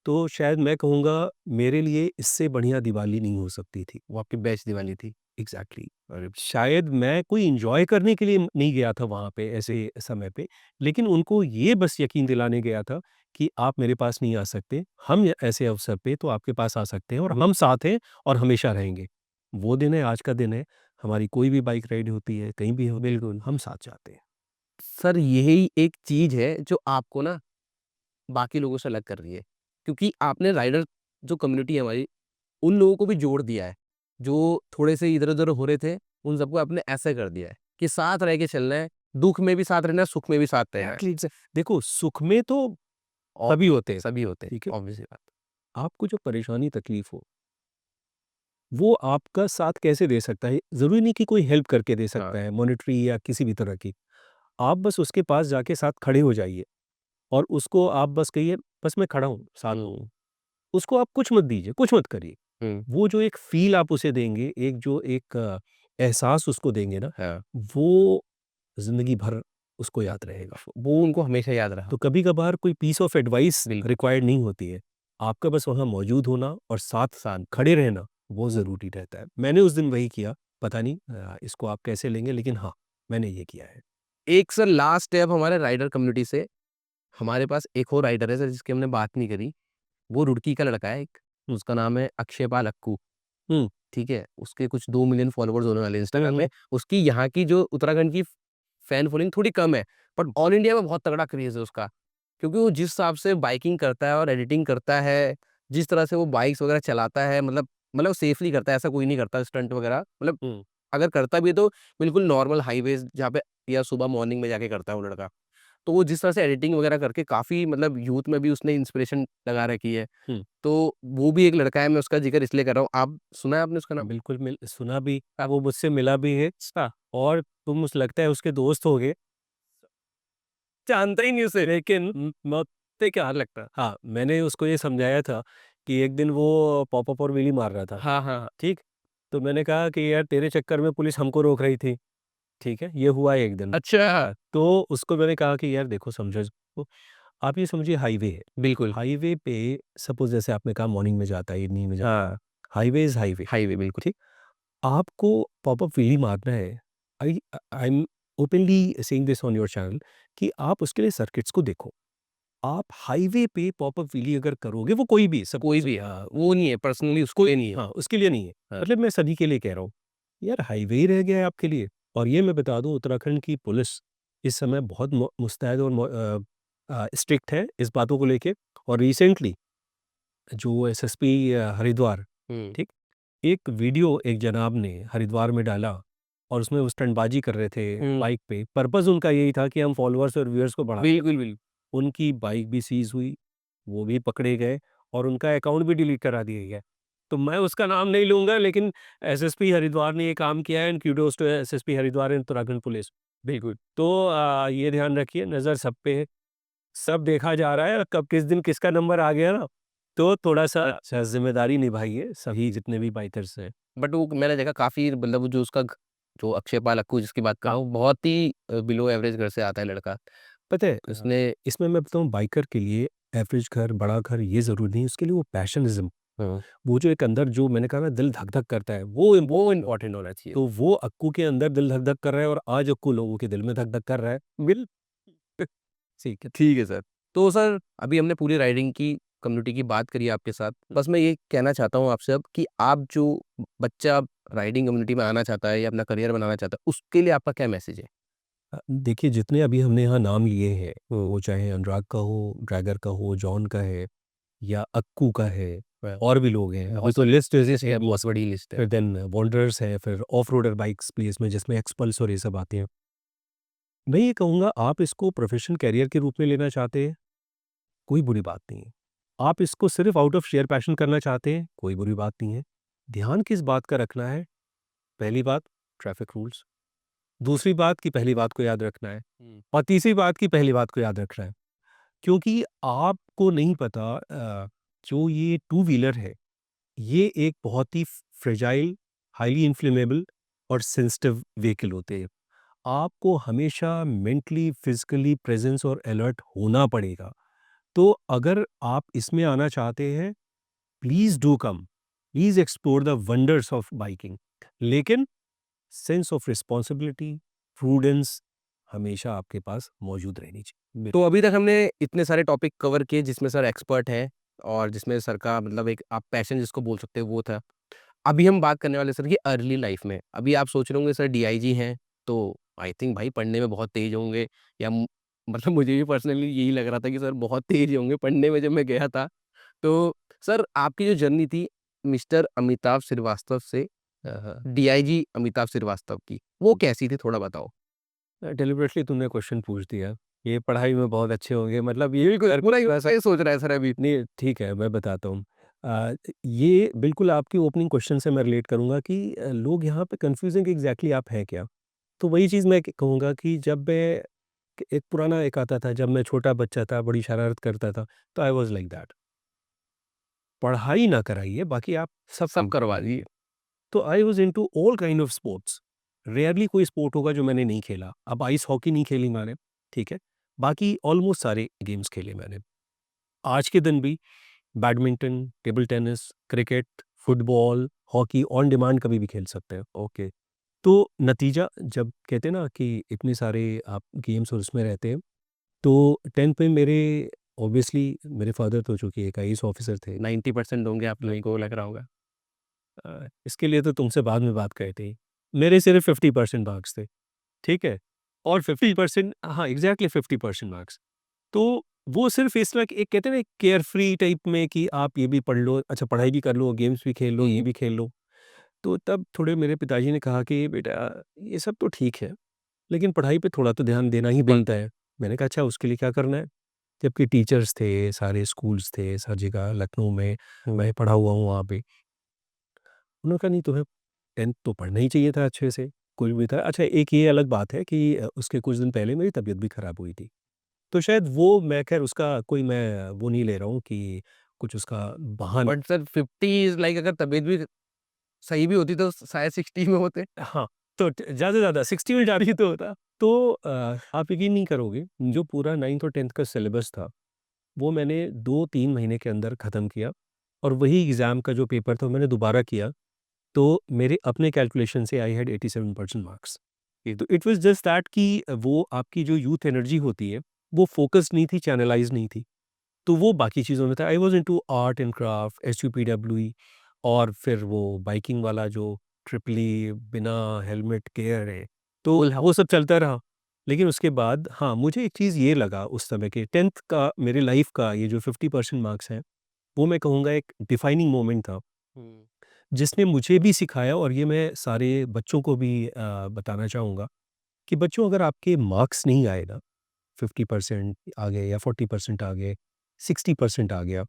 तो शायद मैं कहूँगा मेरे लिए इससे बढ़िया दिवाली नहीं हो सकती थी। वो आपकी बेस्ट दिवाली थी। एग्ज़ैक्टली। अरे! शायद मैं कोई एन्जॉय करने के लिए नहीं गया था वहाँ पे ऐसे समय पे, लेकिन उनको ये बस यकीन दिलाने गया था कि आप मेरे पास नहीं आ सकते, हम ऐसे अवसर पे तो आपके पास आ सकते हैं और हम साथ हैं और हमेशा रहेंगे। वो दिन है, आज का दिन है, हमारी कोई भी बाइक राइड होती है, कहीं भी होती है, बिल्कुल। हम साथ जाते हैं। सर यही एक चीज़ है जो आपको ना बाकी लोगों से अलग कर रही है। क्योंकि आपने राइडर जो कम्युनिटी है हमारी, उन लोगों को भी जोड़ दिया है। जो थोड़े-से इधर-उधर हो रहे थे, उन सबको आपने ऐसे कर दिया है कि साथ रह के चलना है, दुःख में भी साथ रहना है, सुख में भी साथ रहना है। एग्ज़ैक्टली देखो सुख में तो और सभी होते हैं, सभी होते हैं, ठीक है? ऑब्वियस सी बात। आपको जो परेशानी तकलीफ़ हो वो आपका साथ कैसे दे सकता है? ज़रूरी नहीं कि कोई हेल्प करके दे हाँ। सकता है, मॉनेटरी या किसी भी तरह की। आप बस उसके पास जाके साथ खड़े हो जाइए और उसको आप बस कहिए, "बस मैं खड़ा हूँ, साथ हूँ।" हुँ। उसको आप कुछ मत दीजिए, कुछ मत करिए। हुँ। वो जो एक फ़ील आप उसे देंगे, एक जो एक एहसास उसको देंगे ना, हाँ। वो ज़िंदगी भर उसको याद रहेगा। वो उनको हमेशा याद रहा। तो कभी-कभार कोई पीस ऑफ एडवाइस बिल्कुल। रिक्वायर्ड नहीं होती है। आपका बस वहाँ मौजूद होना और साथ साथ खड़े रहना, वो ज़रूरी रहता है। मैंने उस दिन वही किया, पता नहीं इसको आप कैसे लेंगे लेकिन हाँ, मैंने ये किया है। एक सर लास्ट स्टेप हमारे राइडर कम्युनिटी से, हमारे पास एक और राइडर है सर जिसकी हमने बात नहीं करी। वो रुड़की का लड़का है एक, उसका नाम है अक्षयपाल अक्कू। हुँ, ठीक है? उसके कुछ 2 मिलियन फॉलोवर्स होने वाले हैं हुँ, इंस्टाग्राम हुँ, में। उसकी यहाँ की जो उत्तराखंड की फैन फॉलोइंग थोड़ी कम है, बट ऑल इंडिया में बहुत तगड़ा क्रेज़ है उसका। क्योंकि वो जिस हिसाब से बाइकिंग करता है और एडिटिंग करता है, जिस तरह से वो बाइक्स वगैरह चलाता है, मतलब सेफली करता है, ऐसा कोई नहीं करता स्टंट वगैरह। मतलब हुँ। अगर करता भी है तो बिल्कुल नॉर्मल हाईवेज़ जहाँ पे, या सुबह मॉर्निंग में जाके करता है वो लड़का। तो वो जिस तरह से एडिटिंग वगैरह करके काफ़ी मतलब यूथ में भी उसने इंस्पिरेशन लगा रखी है। हुँ। तो वो भी एक लड़का है, मैं उसका ज़िक्र इसलिए कर रहा हूँ। आप सुना है आपने उसका नाम? बिल्कुल मिल सुना भी, वो मुझसे मिला भी है अच्छा। और तुम उस लगता है उसके दोस्त होगे। जानता ही नहीं उसे। लेकिन मुझसे क्या लगता है। हाँ, मैंने उसको ये समझाया था कि एक दिन वो पॉप-अप और व्हीली मार रहा था, हाँ, हाँ, हाँ। ठीक? तो मैंने कहा कि यार तेरे चक्कर में पुलिस हमको रोक रही थी, ठीक है? ये हुआ एक दिन। अच्छा। तो उसको मैंने कहा कि यार देखो समझो इसको, आप ये समझिए हाईवे है। बिल्कुल। हाईवे पे सपोज़ जैसे आपने कहा मॉर्निंग में जाता है, इवनिंग में जाता है, हाँ, हाईवे इज़ हाईवे, हाईवे बिल्कुल। ठीक? आपको पॉपअप व्हीली मारना है, I am openly saying this on your channel कि आप उसके लिए सर्किट्स को देखो। आप हाईवे पे पॉपअप व्हीली अगर करोगे, वो कोई भी कोई सपोज़ भी वो नहीं है पर्सनली उसके कोई लिए नहीं है। हाँ, उसके लिए नहीं है। हाँ। मतलब मैं सभी के लिए कह रहा हूँ। यार हाईवे ही रह गया है आपके लिए। और ये मैं बता दूँ उत्तराखंड की पुलिस इस समय बहुत मुस्तैद और स्ट्रिक्ट है इस बातों को लेके। और रिसेंटली जो एसएसपी हरिद्वार, हुँ। ठीक? एक वीडियो एक जनाब ने हरिद्वार में डाला और उसमें वो स्टंटबाजी कर रहे थे हम्म, बाइक पे। पर्पज़ उनका यही था कि हम फॉलोअर्स और व्यूअर्स को बढ़ा। बिल्कुल बिल्कुल। उनकी बाइक भी सीज़ हुई, वो भी पकड़े गए और उनका अकाउंट भी डिलीट करा दिया गया। तो मैं उसका नाम नहीं लूँगा, लेकिन एसएसपी हरिद्वार ने ये काम किया है, and kudos to SSP Haridwar and Uttarakhand police. बिल्कुल। तो ये ध्यान रखिए, नज़र सब पे है, सब देखा जा रहा है, और कब किस दिन किसका नंबर आ गया ना, तो थोड़ा-सा ज़िम्मेदारी निभाइए, सभी जितने भी बाइकर्स हैं। बट वो मैंने देखा काफ़ी, मतलब जो उसका जो अक्षय पाल अक्कू जिसकी बात कर रहा हूँ, बहुत ही बिलो एवरेज घर से आता है लड़का। पता है उसने इसमें मैं बताऊँ, बाइकर के लिए एवरेज घर, बड़ा घर ये ज़रूरी नहीं, उसके लिए वो पैशनिज़्म, हाँ, वो जो एक अंदर जो मैंने कहा ना दिल धक-धक करता है, वो वो इम्पोर्टेंट है। इम्पोर्टेंट होना चाहिए। तो वो अक्कू के अंदर दिल धक-धक कर रहा है, और आज अक्कू लोगों के दिल में धक-धक कर रहा है। बिल ठीक है। ठीक है सर। तो सर अभी हमने पूरी राइडिंग की कम्युनिटी की बात करी आपके साथ। बस मैं ये कहना चाहता हूँ आपसे अब कि आप जो बच्चा राइडिंग कम्युनिटी में आना चाहता है या अपना करियर बनाना चाहता है, उसके लिए आपका क्या मैसेज है? देखिए, जितने अभी हमने यहाँ नाम लिए हैं, वो चाहे अनुराग का हो, ड्रैगर का हो, जॉन का है या अक्कू का है, और भी लोग हैं। अभी तो लिस्ट ये है, बहुत बड़ी लिस्ट है। फिर देन वंडरर्स है, फिर ऑफ रोडर बाइक्स भी इसमें, जिसमें एक्सपल्स और ये सब आते हैं। मैं ये कहूँगा, आप इसको प्रोफेशनल कैरियर के रूप में लेना चाहते हैं, कोई बुरी बात नहीं है। आप इसको सिर्फ आउट ऑफ शेयर पैशन करना चाहते हैं, कोई बुरी बात नहीं है। ध्यान किस बात का रखना है? पहली बात, ट्रैफिक रूल्स। दूसरी बात कि पहली बात को याद रखना है, हुँ। और तीसरी बात कि पहली बात को याद रखना है। क्योंकि आपको नहीं पता, जो ये टू व्हीलर है, ये एक बहुत ही फ्रेजाइल, हाईली इन्फ्लेमेबल और सेंसिटिव व्हीकल होते हैं। आपको हमेशा मेंटली, फिज़िकली प्रेज़ेंस और अलर्ट होना पड़ेगा। तो अगर आप इसमें आना चाहते हैं, please do come, please explore the wonders of biking. लेकिन सेंस ऑफ रिस्पॉन्सिबिलिटी, प्रूडेंस हमेशा आपके पास मौजूद रहनी चाहिए। तो अभी तक हमने इतने सारे टॉपिक कवर किए जिसमें सर एक्सपर्ट हैं और जिसमें सर का मतलब एक आप पैशन जिसको बोल सकते हो वो था। अभी हम बात करने वाले सर की अर्ली लाइफ में। अभी आप सोच रहे होंगे सर डीआईजी हैं, तो आई थिंक भाई पढ़ने में बहुत तेज़ होंगे या मतलब मुझे भी पर्सनली यही लग रहा था कि सर बहुत तेज़ होंगे पढ़ने में जब मैं गया था। तो सर आपकी जो जर्नी थी मिस्टर अमिताभ श्रीवास्तव से डीआईजी अमिताभ श्रीवास्तव की, वो कैसी थी थोड़ा बताओ? डिलिबरेटली तुमने क्वेश्चन पूछ दिया, ये पढ़ाई में बहुत अच्छे होंगे, मतलब ये बिल्कुल, पूरा वैसा ये सोच रहा है सर अभी। नहीं। ठीक है, मैं बताता हूँ। ये बिल्कुल आपकी ओपनिंग क्वेश्चन से मैं रिलेट करूँगा कि लोग यहाँ पे कन्फ्यूज़िंग एग्जैक्टली आप हैं क्या। तो वही चीज़ मैं कहूँगा कि जब मैं, एक पुराना एक आता था, जब मैं छोटा बच्चा था, बड़ी शरारत करता था, तो आई वॉज लाइक दैट। पढ़ाई ना कराइए, बाकी आप सब सब काम करवा कराइए। दिए। तो आई was into all kind of sports. Rarely कोई स्पोर्ट होगा जो मैंने नहीं खेला। अब आइस हॉकी नहीं खेली मैंने, ठीक है? बाकी ऑलमोस्ट सारे गेम्स खेले मैंने। आज के दिन भी badminton, table tennis, cricket, football, hockey on demand कभी भी खेल सकते हैं। ओके। तो नतीजा जब कहते हैं ना कि इतने सारे आप गेम्स और उसमें रहते हैं, तो 10th में मेरे ऑब्वियसली मेरे फादर तो चूँकि एक आईएएस ऑफिसर थे। 90% होंगे आप लोगों नहीं, को लग रहा होगा। इसके लिए तो तुमसे बाद में बात करी थी। मेरे सिर्फ़ 50% मार्क्स थे, ठीक है? और 50%, हाँ, एग्ज़ैक्टली 50% मार्क्स। तो वो सिर्फ़ इस तरह एक कहते हैं ना, एक केयर फ्री टाइप में कि आप ये भी पढ़ लो, अच्छा पढ़ाई भी कर लो, गेम्स भी खेल लो, ये भी खेल लो। तो तब थोड़े मेरे पिताजी ने कहा कि बेटा, ये सब तो ठीक है, लेकिन पढ़ाई पे थोड़ा तो ध्यान देना ही बनता है। मैंने कहा अच्छा उसके लिए क्या करना है? जबकि टीचर्स थे, सारे स्कूल्स थे, हर जगह लखनऊ में मैं पढ़ा हुआ हूँ वहाँ पे। उन्होंने कहा नहीं, तुम्हें 10th तो पढ़ना ही चाहिए था अच्छे से, कुछ भी था। अच्छा, एक ये अलग बात है कि उसके कुछ दिन पहले मेरी तबीयत भी खराब हुई थी। तो शायद वो, मैं ख़ैर उसका कोई मैं वो नहीं ले रहा हूँ कि कुछ उसका बहाना। बट सर 50 इज़ लाइक अगर तबीयत भी सही भी होती तो शायद 60 में होते। हाँ, तो ज़्यादा से ज़्यादा 60 में जा रही तो होता। तो आप यकीन नहीं करोगे, जो पूरा 9th और 10th का सिलेबस था, वो मैंने 2-3 महीने के अंदर ख़त्म किया, और वही एग्ज़ाम का जो पेपर था, वो मैंने दोबारा किया। तो मेरे अपने कैलकुलेशन से आई हैड 87% मार्क्स। ये तो इट वाज़ जस्ट दैट कि वो आपकी जो यूथ एनर्जी होती है, वो फ़ोकस्ड नहीं थी, चैनलाइज़ नहीं थी। तो वो बाकी चीज़ों में था। I was into art and craft, SUPWE, और फिर वो बाइकिंग वाला जो ट्रिपली बिना हेलमेट केयर है, तो फुल वो सब चलता रहा। लेकिन उसके बाद हाँ, मुझे एक चीज़ ये लगा उस समय के 10th का मेरे लाइफ़ का ये जो 50% मार्क्स हैं, वो मैं कहूँगा एक डिफाइनिंग मोमेंट था। हुँ। जिसने मुझे भी सिखाया, और ये मैं सारे बच्चों को भी बताना चाहूँगा कि बच्चों, अगर आपके मार्क्स नहीं आए ना, 50% आ गए या 40% आ गए, 60% आ गया,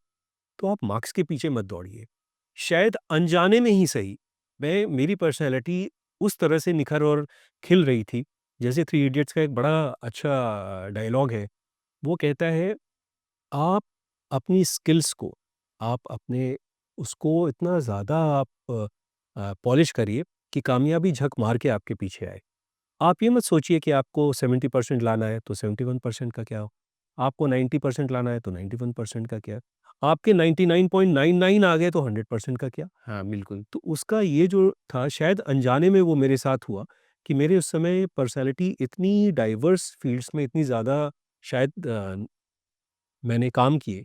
तो आप मार्क्स के पीछे मत दौड़िए। शायद अनजाने में ही सही, मेरी पर्सनैलिटी उस तरह से निखर और खिल रही थी। जैसे थ्री इडियट्स का एक बड़ा अच्छा डायलॉग है, वो कहता है, आप अपनी स्किल्स को, आप अपने उसको इतना ज़्यादा आप पॉलिश करिए कि कामयाबी झक मार के आपके पीछे आए। आप ये मत सोचिए कि आपको 70% लाना है तो 71% का क्या हो, आपको 90% लाना है तो 91% का क्या, आपके 99.99 आ गए तो 100% का क्या। हाँ, बिल्कुल। तो उसका ये जो था, शायद अनजाने में वो मेरे साथ हुआ कि मेरे उस समय पर्सनैलिटी इतनी डाइवर्स फील्ड्स में इतनी ज़्यादा शायद मैंने काम किए,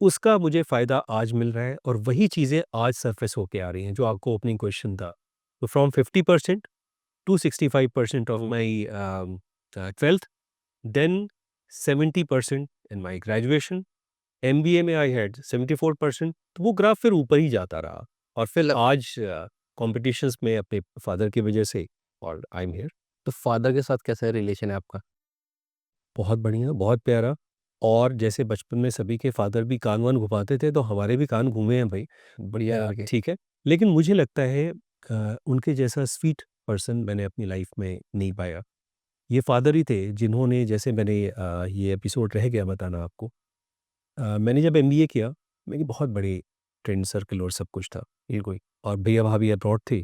उसका मुझे फ़ायदा आज मिल रहा है, और वही चीज़ें आज सरफेस होके आ रही हैं जो आपको ओपनिंग क्वेश्चन था। तो from 50% to 65% of my 12th, then 70% in my graduation, MBA में I had 74%, तो वो ग्राफ फिर ऊपर ही जाता रहा, और फिर मतलब आज कॉम्पिटिशन्स में अपने फादर की वजह से, और आई एम हियर। तो फादर के साथ कैसा रिलेशन है आपका? बहुत बढ़िया, बहुत प्यारा। और जैसे बचपन में सभी के फादर भी कान वान घुमाते थे, तो हमारे भी कान घूमे हैं भाई। बढ़िया लड़के। ठीक है, लेकिन मुझे लगता है उनके जैसा स्वीट पर्सन मैंने अपनी लाइफ में नहीं पाया। ये फादर ही थे जिन्होंने, जैसे मैंने ये एपिसोड रह गया बताना आपको, मैंने जब एमबीए किया, मेरी बहुत बड़ी फ्रेंड सर्कल और सब कुछ था, ये कोई, और भैया भाभी अब्रॉड थे,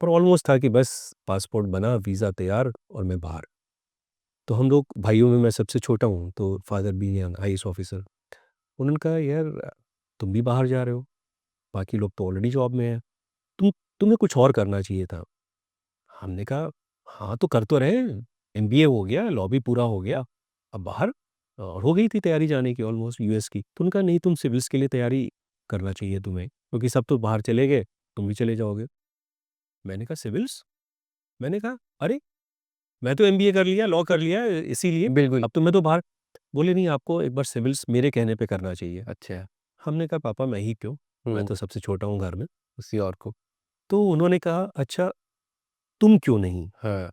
पर ऑलमोस्ट था कि बस पासपोर्ट बना, वीज़ा तैयार, और मैं बाहर। तो हम लोग भाइयों में मैं सबसे छोटा हूँ, तो फादर भी हैं आईएएस ऑफिसर। उन्होंने कहा, यार तुम भी बाहर जा रहे हो, बाकी लोग तो ऑलरेडी जॉब में हैं, तुम्हें कुछ और करना चाहिए था। हमने कहा, हाँ तो कर तो रहे हैं, एमबीए हो गया, लॉ भी पूरा हो गया, अब बाहर, और हो गई थी तैयारी जाने की ऑलमोस्ट यूएस की। तो उनका, नहीं तुम सिविल्स के लिए तैयारी करना चाहिए तुम्हें, क्योंकि सब तो बाहर चले गए, तुम भी चले जाओगे। मैंने कहा, सिविल्स? मैंने कहा, अरे मैं तो एमबीए कर लिया, लॉ कर लिया, इसीलिए बिल्कुल। अब तो मैं तो बाहर। बोले, नहीं आपको एक बार सिविल्स मेरे कहने पे करना चाहिए। अच्छा। हमने कहा, पापा मैं ही क्यों, मैं हुँ, तो सबसे छोटा हूँ घर में। किसी और को। तो उन्होंने कहा, अच्छा तुम क्यों नहीं। हाँ,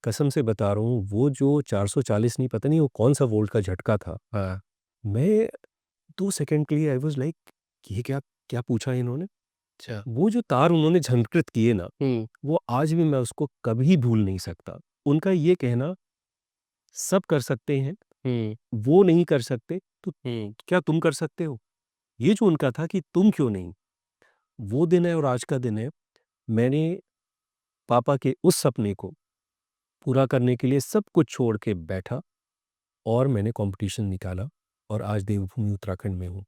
कसम से बता रहा हूँ, वो जो 440, नहीं पता नहीं वो कौन सा वोल्ट का झटका था। हाँ। मैं 2 सेकंड के लिए आई वाज लाइक, ये क्या, क्या पूछा इन्होंने। अच्छा। वो जो तार उन्होंने झनकृत किए ना, हुँ, वो आज भी मैं उसको कभी भूल नहीं सकता। उनका ये कहना, सब कर सकते हैं, हुँ, वो नहीं कर सकते, तो हुँ। क्या तुम कर सकते हो? ये जो उनका था कि तुम क्यों नहीं, वो दिन है और आज का दिन है। मैंने पापा के उस सपने को पूरा करने के लिए सब कुछ छोड़ के बैठा, और मैंने कॉम्पिटिशन निकाला, और आज देवभूमि उत्तराखंड में हूँ।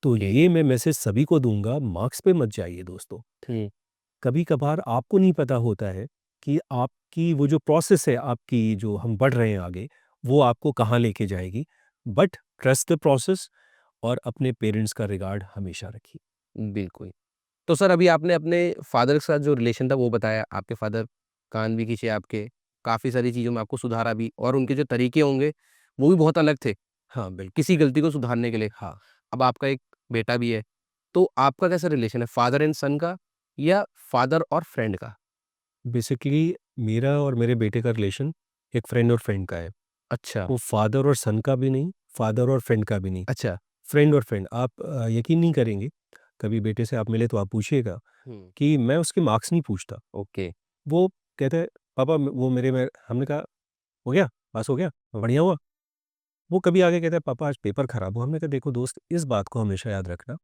तो ओके। ये मैं मैसेज सभी को दूँगा, मार्क्स पे मत जाइए दोस्तों। हुँ, कभी-कभार आपको नहीं पता होता है कि आपकी वो जो प्रोसेस है, आपकी जो हम बढ़ रहे हैं आगे, वो आपको कहाँ लेके जाएगी। बट ट्रस्ट द प्रोसेस, और अपने पेरेंट्स का रिगार्ड हमेशा रखिए। बिल्कुल। तो सर अभी आपने अपने फ़ादर के साथ जो रिलेशन था वो बताया, आपके फ़ादर कान भी खींचे आपके, काफ़ी सारी चीज़ों में आपको सुधारा भी और उनके जो तरीके होंगे, वो भी बहुत अलग थे, हाँ, बिल्कुल। किसी गलती को सुधारने के लिए। हाँ, अब आपका एक बेटा भी है, तो आपका कैसा रिलेशन है फ़ादर एंड सन का या फ़ादर और फ्रेंड का? बेसिकली मेरा और मेरे बेटे का रिलेशन एक फ्रेंड और फ्रेंड का है। अच्छा, वो फादर और सन का भी नहीं, फादर और फ्रेंड का भी नहीं, अच्छा। फ्रेंड और फ्रेंड। आप यकीन नहीं करेंगे, कभी बेटे से आप मिले तो आप पूछिएगा हुँ, कि मैं उसके मार्क्स नहीं पूछता। ओके। वो कहता है, पापा वो मेरे में, हमने कहा, हो गया? पास हो गया? बढ़िया हुआ? वो कभी आके कहता है, पापा आज पेपर खराब हुआ। हमने कहा, देखो दोस्त, इस बात को हमेशा याद रखना,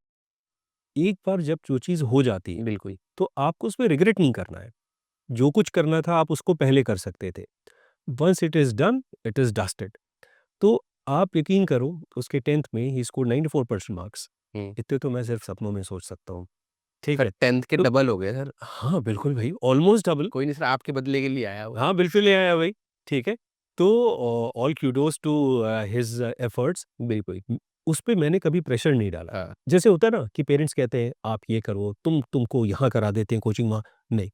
एक बार जब जो चीज़ हो जाती है, बिल्कुल, तो आपको उसमें रिग्रेट नहीं करना है। जो कुछ करना था आप उसको पहले कर सकते थे। Once it is done, it is dusted. तो आप यकीन करो, उसके 10th में ही स्कोर्ड 94% मार्क्स। हुँ। इतने तो मैं सिर्फ़ सपनों में सोच सकता हूँ। ठीक सर है? 10th के तो डबल हो गए सर। हाँ, बिल्कुल भई, ऑलमोस्ट डबल। कोई नहीं सर आपके बदले के लिए आया वो। हाँ, बिल्कुल ले आया भाई, ठीक है? तो all kudos to his efforts. बिल्कुल, उस पे मैंने कभी प्रेशर नहीं डाला। हाँ। जैसे होता है ना कि पेरेंट्स कहते हैं, आप ये करो, तुमको यहाँ करा देते हैं कोचिंग, वहाँ नहीं।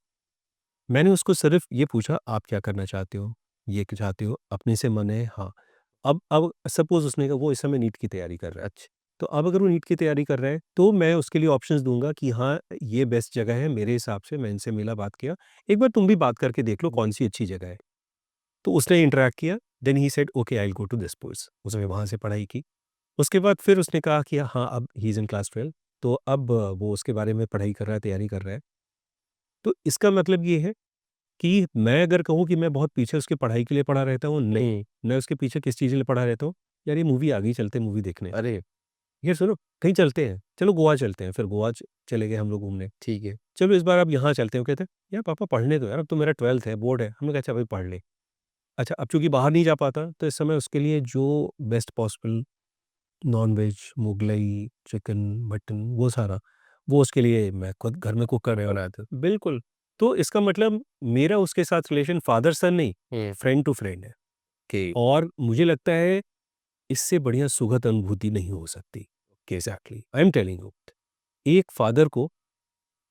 मैंने उसको सिर्फ़ ये पूछा, आप क्या करना चाहते हो? ये चाहते हो? अपने से मन है? हाँ। अब सपोज़ उसने कहा वो इस समय नीट की तैयारी कर रहा है। अच्छा, तो अब अगर वो नीट की तैयारी कर रहा है तो मैं उसके लिए ऑप्शंस दूंगा कि हाँ ये बेस्ट जगह है मेरे हिसाब से। मैं इनसे मिला, बात किया, एक बार तुम भी बात करके देख लो कौन सी अच्छी जगह है। तो उसने इंटरेक्ट किया, then he said okay I will go to this course. उसने वहाँ से पढ़ाई की। उसके बाद फिर उसने कहा कि हाँ अब ही इज़ इन क्लास 12, तो अब वो उसके बारे में पढ़ाई कर रहा है, तैयारी कर रहा है। तो इसका मतलब ये है कि मैं अगर कहूँ कि मैं बहुत पीछे उसकी पढ़ाई के लिए पड़ा रहता हूँ, नहीं, मैं उसके पीछे किस चीज़ के लिए पड़ा रहता हूँ, यार ये मूवी आ गई, चलते हैं मूवी देखने। अरे! यार सुनो, कहीं चलते हैं, चलो गोवा चलते हैं। फिर गोवा चले गए हम लोग घूमने। ठीक है। चलो इस बार अब यहाँ चलते हैं। वो कहते हैं यार पापा पढ़ने दो यार, अब तो मेरा 12th है, बोर्ड है। हमने कहा अच्छा भाई पढ़ ले। अच्छा अब चूँकि बाहर नहीं जा पाता तो इस समय उसके लिए जो best possible non-veg, Mughlai, chicken, mutton वो सारा, वो उसके लिए मैं खुद घर में कुक कर रहा हूँ। बनाते हो। बिल्कुल। तो इसका मतलब मेरा उसके साथ रिलेशन फादर-सन नहीं, हुँ, फ्रेंड टू फ्रेंड है। ओके, और मुझे लगता है इससे बढ़िया सुखद अनुभूति नहीं हो सकती। Exactly, I am telling you. एक फादर को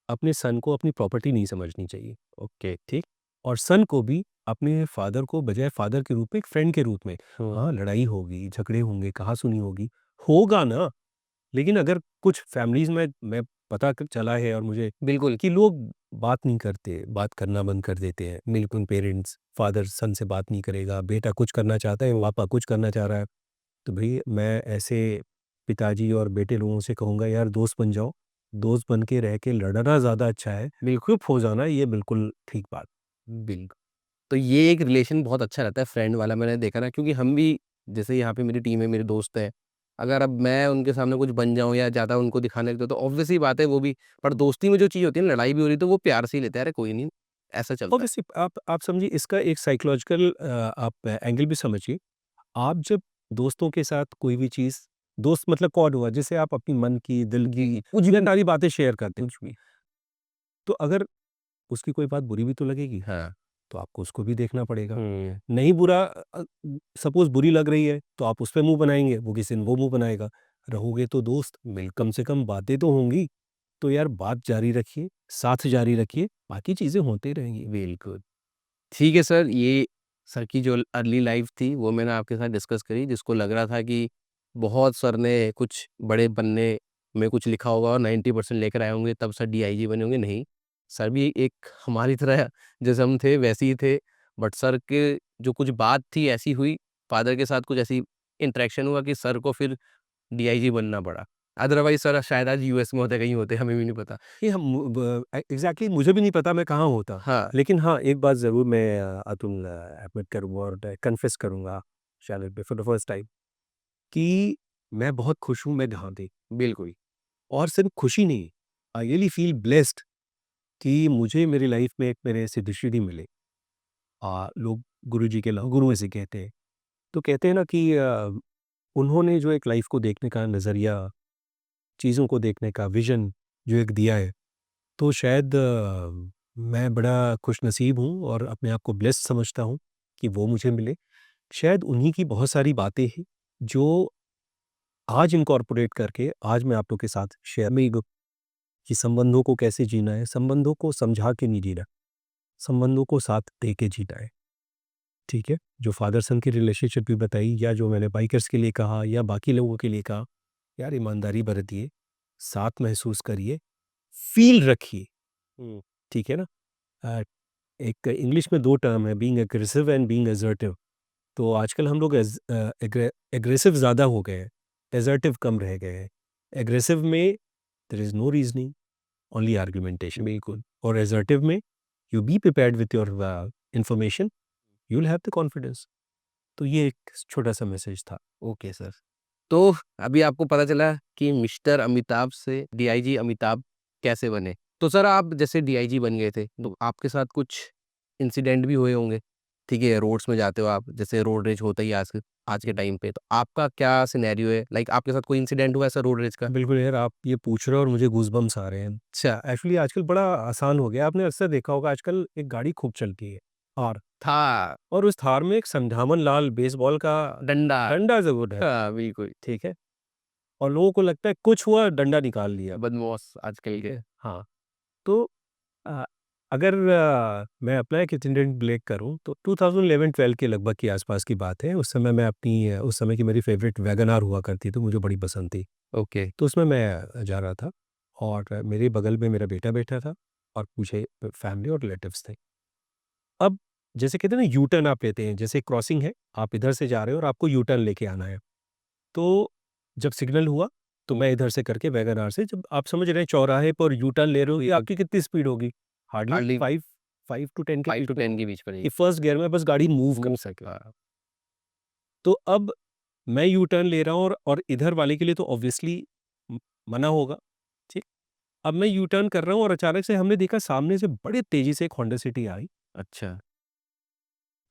अपने सन को अपनी प्रॉपर्टी नहीं समझनी चाहिए, ओके। ठीक? और सन को भी अपने फादर को बजाय फादर के रूप में एक फ्रेंड के रूप में। हुँ, हाँ, लड़ाई होगी, झगड़े होंगे, कहा-सुनी होगी, होगा ना। लेकिन अगर कुछ फैमिलीज़ में मैं पता क चला है और मुझे बिल्कुल। कि लोग बात नहीं करते, बात करना बंद कर देते हैं। बिल्कुल पेरेंट्स, फादर सन से बात नहीं करेगा, बेटा कुछ करना चाहता है, पापा कुछ करना चाह रहा है। तो भई मैं ऐसे पिताजी और बेटे लोगों से कहूँगा यार दोस्त बन जाओ। दोस्त बन के रह के लड़ना ज़्यादा अच्छा है। चुप हो जाना ये बिल्कुल ठीक बात। बिल्कुल। तो ये एक रिलेशन बहुत अच्छा रहता है फ्रेंड वाला मैंने देखा ना क्योंकि हम भी जैसे यहाँ पे मेरी टीम है, मेरे दोस्त हैं। अगर अब मैं उनके सामने कुछ बन जाऊँ या ज़्यादा उनको दिखाने लगता हूँ तो ऑब्वियस सी बात है वो भी पर दोस्ती में जो चीज़ होती है ना लड़ाई भी हो रही है तो वो प्यार से ही लेते हैं, अरे कोई नहीं, ऐसा चलता है। ऑब्वियसली आप समझिए इसका एक साइकोलॉजिकल आप एंगल भी समझिए। आप जब दोस्तों के साथ कोई भी चीज़, दोस्त मतलब कौन हुआ जिसे आप अपनी मन की, दिल की, कुछ या भी, सारी बातें शेयर करते हैं। कुछ भी। तो अगर उसकी कोई बात बुरी भी तो लगेगी, हाँ। तो आपको उसको भी देखना पड़ेगा। हुँ, नहीं बुरा सपोज़ बुरी लग रही है, तो आप उस पे मुँह बनाएँगे, वो किसी दिन वो मुँह बनाएगा। रहोगे तो दोस्त, बिल्कुल, कम से कम बातें तो होंगी। तो यार बात जारी रखिए, साथ जारी रखिए, बाकी चीज़ें होती रहेंगी। बिल्कुल। ठीक है सर, ये सर की जो अर्ली लाइफ़ थी वो मैंने आपके साथ डिस्कस करी जिसको लग रहा था कि बहुत सर ने कुछ बड़े बनने में कुछ लिखा होगा और 90% लेकर आए होंगे तब सर डीआईजी बने होंगे, नहीं। सर भी एक हमारी तरह जैसे हम थे वैसे ही थे, बट सर के जो कुछ बात थी ऐसी हुई, फ़ादर के साथ कुछ ऐसी इंटरेक्शन हुआ कि सर को फिर डीआईजी बनना पड़ा। अदरवाइज़ सर शायद आज यूएस में होते, कहीं होते, हमें भी नहीं पता। ये हम एग्ज़ैक्टली मुझे भी नहीं पता मैं कहाँ होता। हाँ, लेकिन हाँ, एक बात ज़रूर मैं अतुल एडमिट करूँगा और कन्फेस करूँगा शायद फॉर द फर्स्ट टाइम कि मैं बहुत खुश हूँ मैं जहाँ थी। बिल्कुल। और सिर्फ़ खुशी नहीं, आई रियली फील ब्लेस्ड कि मुझे मेरी लाइफ़ में एक मेरे ऐसे ऋषि मिले। लोग गुरुजी के गुरु ऐसे कहते हैं। तो कहते हैं ना कि उन्होंने जो एक लाइफ़ को देखने का नज़रिया, चीज़ों को देखने का विज़न जो एक दिया है, तो शायद मैं बड़ा खुशनसीब हूँ और अपने आप को ब्लेस्ड समझता हूँ कि वो मुझे मिले। शायद उन्हीं की बहुत सारी बातें हैं जो आज इनकॉर्पोरेट करके आज मैं आप लोग के साथ शेयर में कि संबंधों को कैसे जीना है, संबंधों को समझा के नहीं जीना, संबंधों को साथ दे के जीना है। ठीक है? जो फादर सन की रिलेशनशिप भी बताई या जो मैंने बाइकर्स के लिए कहा या बाकी लोगों के लिए कहा, यार ईमानदारी बरतिए, साथ महसूस करिए, फ़ील रखिए। हुँ, ठीक है ना? अ, एक इंग्लिश में 2 टर्म है being aggressive and being assertive. तो आजकल हम लोग एग्रेसिव ज़्यादा हो गए हैं, असर्टिव कम रह गए हैं। एग्रेसिव में there is no reasoning, only argumentation. बिल्कुल। और असर्टिव में you be prepared with your information, you will have the confidence. तो ये एक छोटा-सा मैसेज था। Okay sir. तो अभी आपको पता चला कि मिस्टर अमिताभ से डीआईजी अमिताभ कैसे बने। तो सर आप जैसे डीआईजी बन गए थे, तो आपके साथ कुछ इंसिडेंट भी हुए होंगे, ठीक है? रोड्स में जाते हो आप, जैसे रोड रेज होता ही है आज के टाइम पे, तो आपका क्या सिनेरियो है? लाइक आपके साथ कोई इंसिडेंट हुआ ऐसा रोड रेज का? बिल्कुल यार, आप ये पूछ रहे हो और मुझे गूज़बम्प्स आ रहे हैं। अच्छा, एक्चुअली आजकल बड़ा आसान हो गया है, आपने अक्सर देखा होगा आजकल एक गाड़ी खूब चलती है, थार। था और उस थार में एक संधामन लाल बेसबॉल का डंडा। डंडा ज़रूर है, हाँ, बिल्कुल, ठीक है? और लोगों को लगता है कुछ हुआ डंडा निकाल लिया। बदमाश आजकल के। हाँ, तो अ, अगर मैं अपना एक इंसिडेंट ब्रेक करूँ तो 2011-12 के लगभग की आसपास की बात है। उस समय मैं उस समय की मेरी फ़ेवरेट वैगन आर हुआ करती थी, मुझे बड़ी पसंद थी। ओके। तो उसमें मैं जा रहा था और मेरे बगल में मेरा बेटा बैठा था और मुझे फैमिली और रिलेटिव्स थे। अब जैसे कहते हैं ना यू टर्न आप लेते हैं, जैसे क्रॉसिंग है, आप इधर से जा रहे हो और आपको यू टर्न लेके आना है। तो जब सिग्नल हुआ तो मैं इधर से करके वैगन आर से, जब आप समझ रहे हैं चौराहे पर यू टर्न ले रहे हो, ये आपकी कितनी स्पीड होगी? हार्डली हार्डली 5 5 टू 10 के 5 बीच टू में 10 के बीच में कि रहेगी। फर्स्ट गियर में बस गाड़ी मूव कर सके। हाँ। तो अब मैं यू टर्न ले रहा हूँ और इधर वाले के लिए तो ऑब्वियसली मना होगा, ठीक। अब मैं यू टर्न कर रहा हूँ और अचानक से हमने देखा सामने से बड़े तेजी से एक होंडा सिटी आई। अच्छा।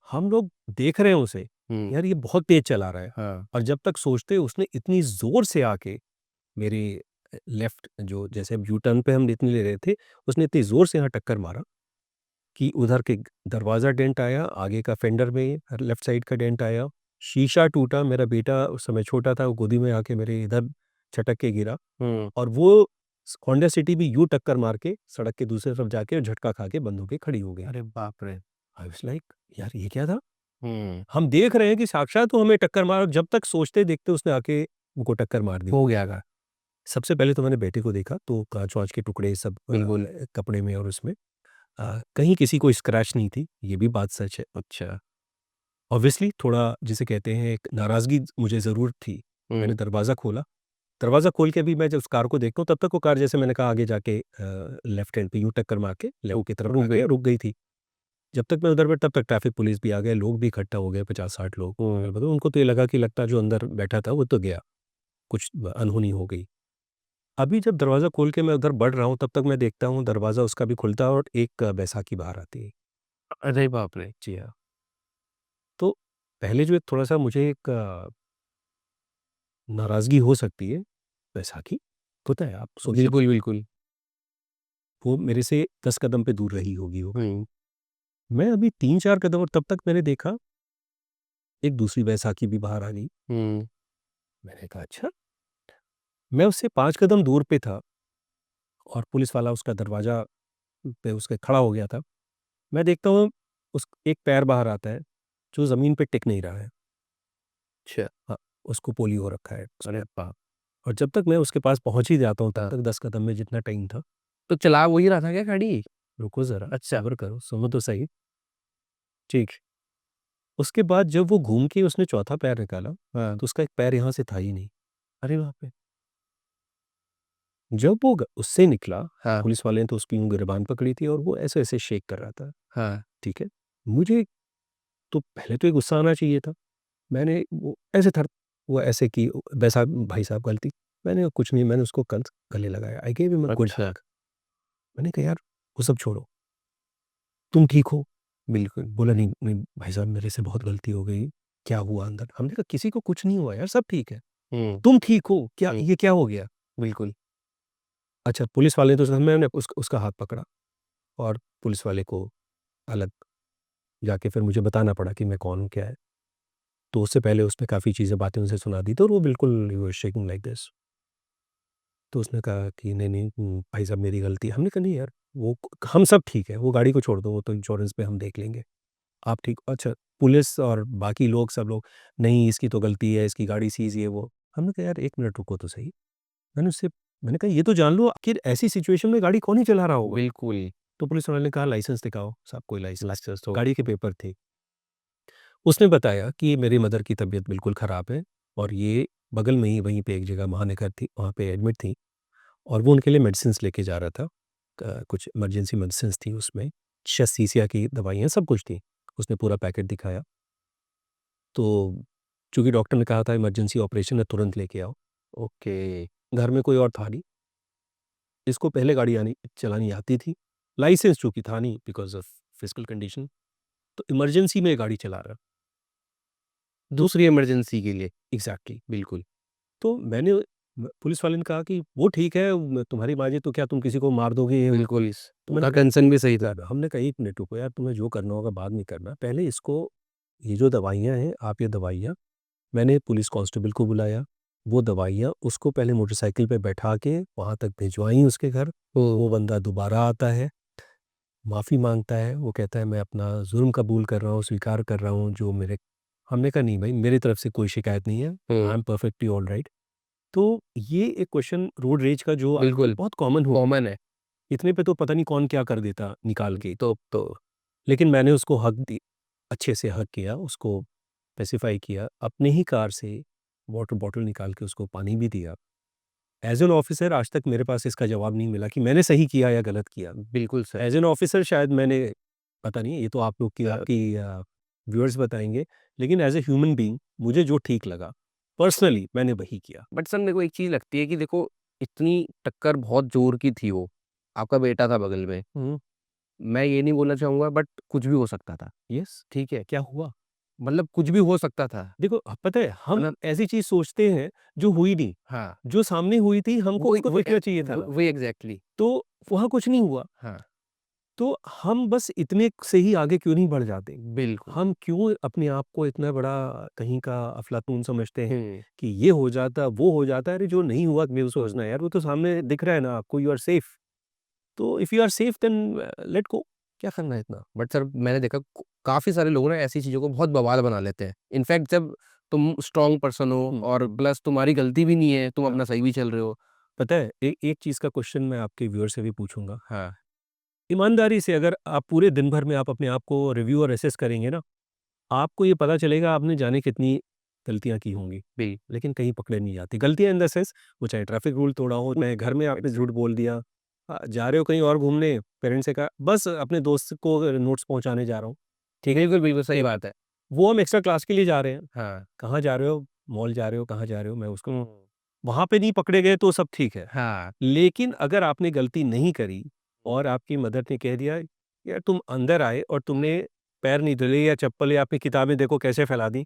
हम लोग देख रहे हैं उसे, हुँ। यार ये बहुत तेज चला रहा है। हाँ। और जब तक सोचते उसने इतनी जोर से आके मेरे लेफ्ट, जो जैसे यू टर्न पे हम इतने ले रहे थे, उसने इतनी जोर से यहाँ टक्कर मारा कि उधर के दरवाज़ा डेंट आया, आगे का फेंडर में लेफ्ट साइड का डेंट आया, शीशा टूटा। मेरा बेटा उस समय छोटा था, वो गोदी में आके मेरे इधर छटक के गिरा हुँ। और वो होंडा सिटी भी यूँ टक्कर मार के सड़क के दूसरी तरफ जाके झटका खा के बंद होके खड़ी हो गई। अरे बाप रे! आई वाज़ लाइक, यार ये क्या था? हुँ। हम देख रहे हैं कि साक्षात वो हमें टक्कर मारा, जब तक सोचते देखते उसने आके उनको टक्कर मार दी। हो गया था। सबसे पहले तो मैंने बेटे को देखा तो काँच-वाँच के टुकड़े सब बिल्कुल। कपड़े में और उसमें। कहीं किसी को स्क्रैच नहीं थी, ये भी बात सच है। अच्छा। ऑब्वियसली थोड़ा जिसे कहते हैं एक नाराज़गी मुझे ज़रूर थी। हुँ। मैंने दरवाज़ा खोला, दरवाज़ा खोल के भी मैं जब उस कार को देखता हूँ तब तक वो कार, जैसे मैंने कहा, आगे जाके लेफ्ट हैंड पे यूँ टक्कर मार के लेफ्ट की तरफ रुक गई। रुक गई थी। जब तक मैं उधर पे, तब तक ट्रैफिक पुलिस भी आ गए, लोग भी इकट्ठा हो गए 50-60 लोग। हुँ। मैं बताऊँ, उनको तो ये लगा कि लगता है जो अंदर बैठा था वो तो गया, कुछ अनहोनी हो गई। अभी जब दरवाज़ा खोल के मैं उधर बढ़ रहा हूँ तब तक मैं देखता हूँ दरवाज़ा उसका भी खुलता है और एक बैसाखी बाहर आती है। अरे बाप रे! जी हाँ। तो पहले जो एक थोड़ा-सा मुझे एक नाराज़गी हो सकती है, बैसाखी होता है, आप सोचिए बिल्कुल, बिल्कुल। वो मेरे से 10 कदम पे दूर रही होगी वो। हुँ। मैं अभी 3-4 कदम, और तब तक मैंने देखा एक दूसरी बैसाखी भी बाहर आ गई। हुँ। मैंने कहा अच्छा! मैं उससे 5 कदम दूर पे था और पुलिस वाला उसका दरवाज़ा पे उसके खड़ा हो गया था। मैं देखता हूँ उस एक पैर बाहर आता है, जो ज़मीन पे टिक नहीं रहा है। अच्छा। हाँ, उसको पोलियो हो रखा है अरे उसको। बाप! और जब तक मैं उसके पास पहुँच ही जाता हूँ तब हाँ। तक 10 कदम में जितना टाइम था, तो चला वही रहा था क्या गाड़ी? रुको ज़रा, अच्छा। सब्र करो, सुनो तो सही। ठीक। उसके बाद जब वो घूम के उसने चौथा पैर निकाला, हाँ। तो उसका एक पैर यहाँ से था ही नहीं। अरे बाप रे! जब वो उससे निकला, हाँ। पुलिस वाले ने तो उसकी यूँ गिरबान पकड़ी थी और वो ऐसे-ऐसे शेक कर रहा था, हाँ। ठीक है? मुझे तो पहले तो ये गुस्सा आना चाहिए था। मैंने वो ऐसे थर वो ऐसे की, वैसा भाई साहब गलती। मैंने कहा कुछ नहीं, मैंने उसको गले लगाया। I gave him a good अच्छा। हग। मैंने कहा यार वो सब छोड़ो, तुम ठीक हो? बिल्कुल। बोला नहीं, नहीं भाई साहब मेरे से बहुत गलती हो गई। क्या हुआ अंदर? हमने कहा किसी को कुछ नहीं हुआ यार, सब ठीक है। हुँ। तुम ठीक हो? क्या हुँ। ये क्या हो गया? बिल्कुल। अच्छा, पुलिस वाले तो मैंने उसका हाथ पकड़ा और पुलिस वाले को अलग जाके फिर मुझे बताना पड़ा कि मैं कौन हूँ, क्या है। तो उससे पहले उसने काफ़ी चीज़ें, बातें उनसे सुना दी, तो वो बिल्कुल he was shaking like this. तो उसने कहा कि नहीं, नहीं भाई साहब मेरी गलती है। हमने कहा नहीं यार, वो हम सब ठीक है, वो गाड़ी को छोड़ दो, वो तो इंश्योरेंस पे हम देख लेंगे। आप ठीक हो? अच्छा, पुलिस और बाकी लोग सब लोग, नहीं इसकी तो गलती है, इसकी गाड़ी सीज़ ये वो। हमने कहा यार 1 मिनट रुको तो सही। मैंने कहा ये तो जान लो आखिर ऐसी सिचुएशन में गाड़ी कौन ही चला रहा होगा? बिल्कुल। तो पुलिस वाले ने कहा लाइसेंस दिखाओ, साहब कोई लाइसेंस। लाइसेंस तो गाड़ी के पेपर थे। उसने बताया कि मेरी मदर की तबीयत बिल्कुल ख़राब है और ये बगल में ही वहीं पे एक जगह महानगर थी, वहाँ पे एडमिट थी और वो उनके लिए मेडिसिन्स लेके जा रहा था। कुछ इमरजेंसी मेडिसिन्स थी उसमें, सीसिया की दवाइयाँ सब कुछ थी। उसने पूरा पैकेट दिखाया। तो चूँकि डॉक्टर ने कहा था इमरजेंसी ऑपरेशन है, तुरंत लेके आओ। ओके। घर में कोई और था नहीं, इसको पहले गाड़ी चलानी आती थी। लाइसेंस चूँकि था नहीं बिकॉज़ ऑफ फिज़िकल कंडीशन, तो इमरजेंसी में गाड़ी चला रहा। तो दूसरी इमरजेंसी के लिए। एग्ज़ैक्टली। बिल्कुल। तो पुलिस वाले ने कहा कि वो ठीक है, तुम्हारी मर्ज़ी, तो क्या तुम किसी को मार दोगे ये वो? बिल्कुल इस तो उनका मैंने कंसर्न भी सही था। कहा, हमने कहा 1 मिनट रुको यार, तुम्हें जो करना होगा बाद में करना। पहले इसको, ये जो दवाइयाँ हैं, आप ये दवाइयाँ, मैंने पुलिस कांस्टेबल को बुलाया, वो दवाइयाँ उसको पहले मोटरसाइकिल पे बैठा के वहाँ तक भिजवाई उसके घर। ओह! वो बंदा दोबारा आता है, माफ़ी माँगता है, वो कहता है मैं अपना जुर्म कबूल कर रहा हूँ, स्वीकार कर रहा हूँ जो मेरे। हमने कहा नहीं भाई, मेरी तरफ से कोई शिकायत नहीं है, आई हुँ। Am perfectly alright. तो ये एक क्वेश्चन रोड रेज का जो आजकल बिल्कुल बहुत कॉमन हो, कॉमन है। इतने पे तो पता नहीं कौन क्या कर देता निकाल के। तो लेकिन मैंने उसको हक दी, अच्छे से हक किया, उसको स्पेसिफाई किया, अपने ही कार से वाटर बॉटल निकाल के उसको पानी भी दिया। एज़ एन ऑफिसर आज तक मेरे पास इसका जवाब नहीं मिला कि मैंने सही किया या गलत किया। बिल्कुल सर। एज़ एन ऑफिसर शायद मैंने, पता नहीं, ये तो आप लोग की आपकी व्यूअर्स बताएँगे, लेकिन एज़ अ ह्यूमन बीइंग मुझे जो ठीक लगा, पर्सनली मैंने वही किया। बट सर मेरे को एक चीज़ लगती है कि देखो इतनी टक्कर बहुत ज़ोर की थी वो, आपका बेटा था बगल में। हुँ, मैं ये नहीं बोलना चाहूँगा बट कुछ भी हो सकता था। यस, ठीक है, क्या हुआ? मतलब कुछ भी हो सकता था। देखो पता है हम मतलब ऐसी चीज़ सोचते हैं जो हुई नहीं, हाँ, जो सामने हुई थी हमको वही उसको वही देखना चाहिए था ना, वही एग्ज़ैक्टली। तो वहाँ कुछ नहीं हुआ। हाँ, तो हम बस इतने से ही आगे क्यों नहीं बढ़ जाते? बिल्कुल। हम क्यों अपने आप को इतना बड़ा कहीं का अफ़लातून समझते हैं हुँ, कि ये हो जाता, वो हो जाता है, अरे जो नहीं हुआ क्यों सोचना है यार, वो तो सामने दिख रहा है ना आपको, यू आर सेफ। तो if you are safe then let go, क्या करना है इतना? बट सर मैंने देखा काफ़ी सारे लोग ना ऐसी चीज़ों को बहुत बवाल बना लेते हैं। इनफैक्ट जब तुम स्ट्रॉन्ग पर्सन हो हुँ, और प्लस तुम्हारी गलती भी नहीं है, तुम हाँ। अपना सही भी चल रहे हो। पता है एक चीज़ का क्वेश्चन मैं आपके व्यूअर से भी पूछूँगा। हाँ, ईमानदारी से अगर आप पूरे दिन भर में आप अपने आप को रिव्यू और असेस करेंगे ना, आपको ये पता चलेगा आपने जाने कितनी गलतियाँ की होंगी, बिल लेकिन कहीं पकड़े नहीं जाती। गलतियाँ इन द सेंस, वो चाहे ट्रैफ़िक रूल तोड़ा हो, चाहे घर में आपने झूठ बोल दिया, जा रहे हो कहीं और घूमने, पेरेंट्स से कहा बस अपने दोस्त को नोट्स पहुँचाने जा रहा हूँ, ठीक है? बिल्कुल, बिल्कुल सही बात है। वो हम एक्स्ट्रा क्लास के लिए जा रहे हैं, हाँ, कहाँ जा रहे हो? मॉल जा रहे हो, कहाँ जा रहे हो? मैं उसको, हुँ, वहाँ पे नहीं पकड़े गए तो सब ठीक है। हाँ, लेकिन अगर आपने गलती नहीं करी और आपकी मदर ने कह दिया, यार तुम अंदर आए और तुमने पैर नहीं धुले या चप्पल या अपनी किताबें देखो कैसे फैला दी,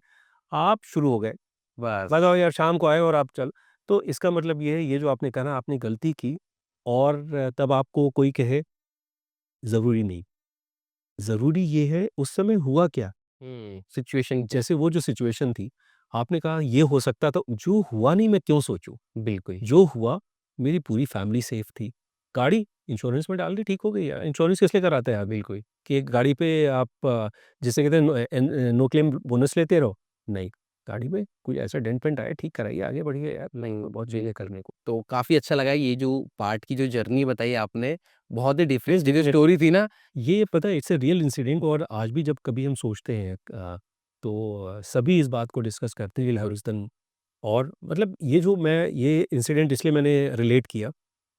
आप शुरू हो गए। बस। बताओ यार शाम को आए और आप चल, तो इसका मतलब ये है, ये जो आपने कहा ना आपने गलती की और तब आपको कोई कहे ज़रूरी नहीं, ज़रूरी ये है उस समय हुआ क्या? सिचुएशन जैसे वो जो सिचुएशन थी, आपने कहा ये हो सकता था, जो हुआ नहीं मैं क्यों सोचूँ? बिल्कुल, जो हुआ, मेरी पूरी फैमिली सेफ थी। गाड़ी इंश्योरेंस में डाल दी, ठीक हो गई यार, इंश्योरेंस किस लिए कराता है आदमी? बिल्कुल। कि एक गाड़ी पे आप जिसे कहते हैं नो क्लेम बोनस लेते रहो, नहीं, गाड़ी में कोई ऐसा डेंट वेंट आया ठीक कराइए, आगे बढ़िए यार, नहीं, बहुत चीज़ें बिल्कुल। करने को। तो काफ़ी अच्छा लगा ये जो पार्ट की जो जर्नी बताई आपने, बहुत ही यस डिफरेंट जो डेफ़िनेटली, स्टोरी थी ना। ये पता है इट्स अ रियल इंसिडेंट, और आज भी जब कभी हम सोचते हैं तो सभी इस बात को डिस्कस करते हैं कि उस दिन, और मतलब ये जो मैं ये इंसिडेंट इसलिए मैंने रिलेट किया,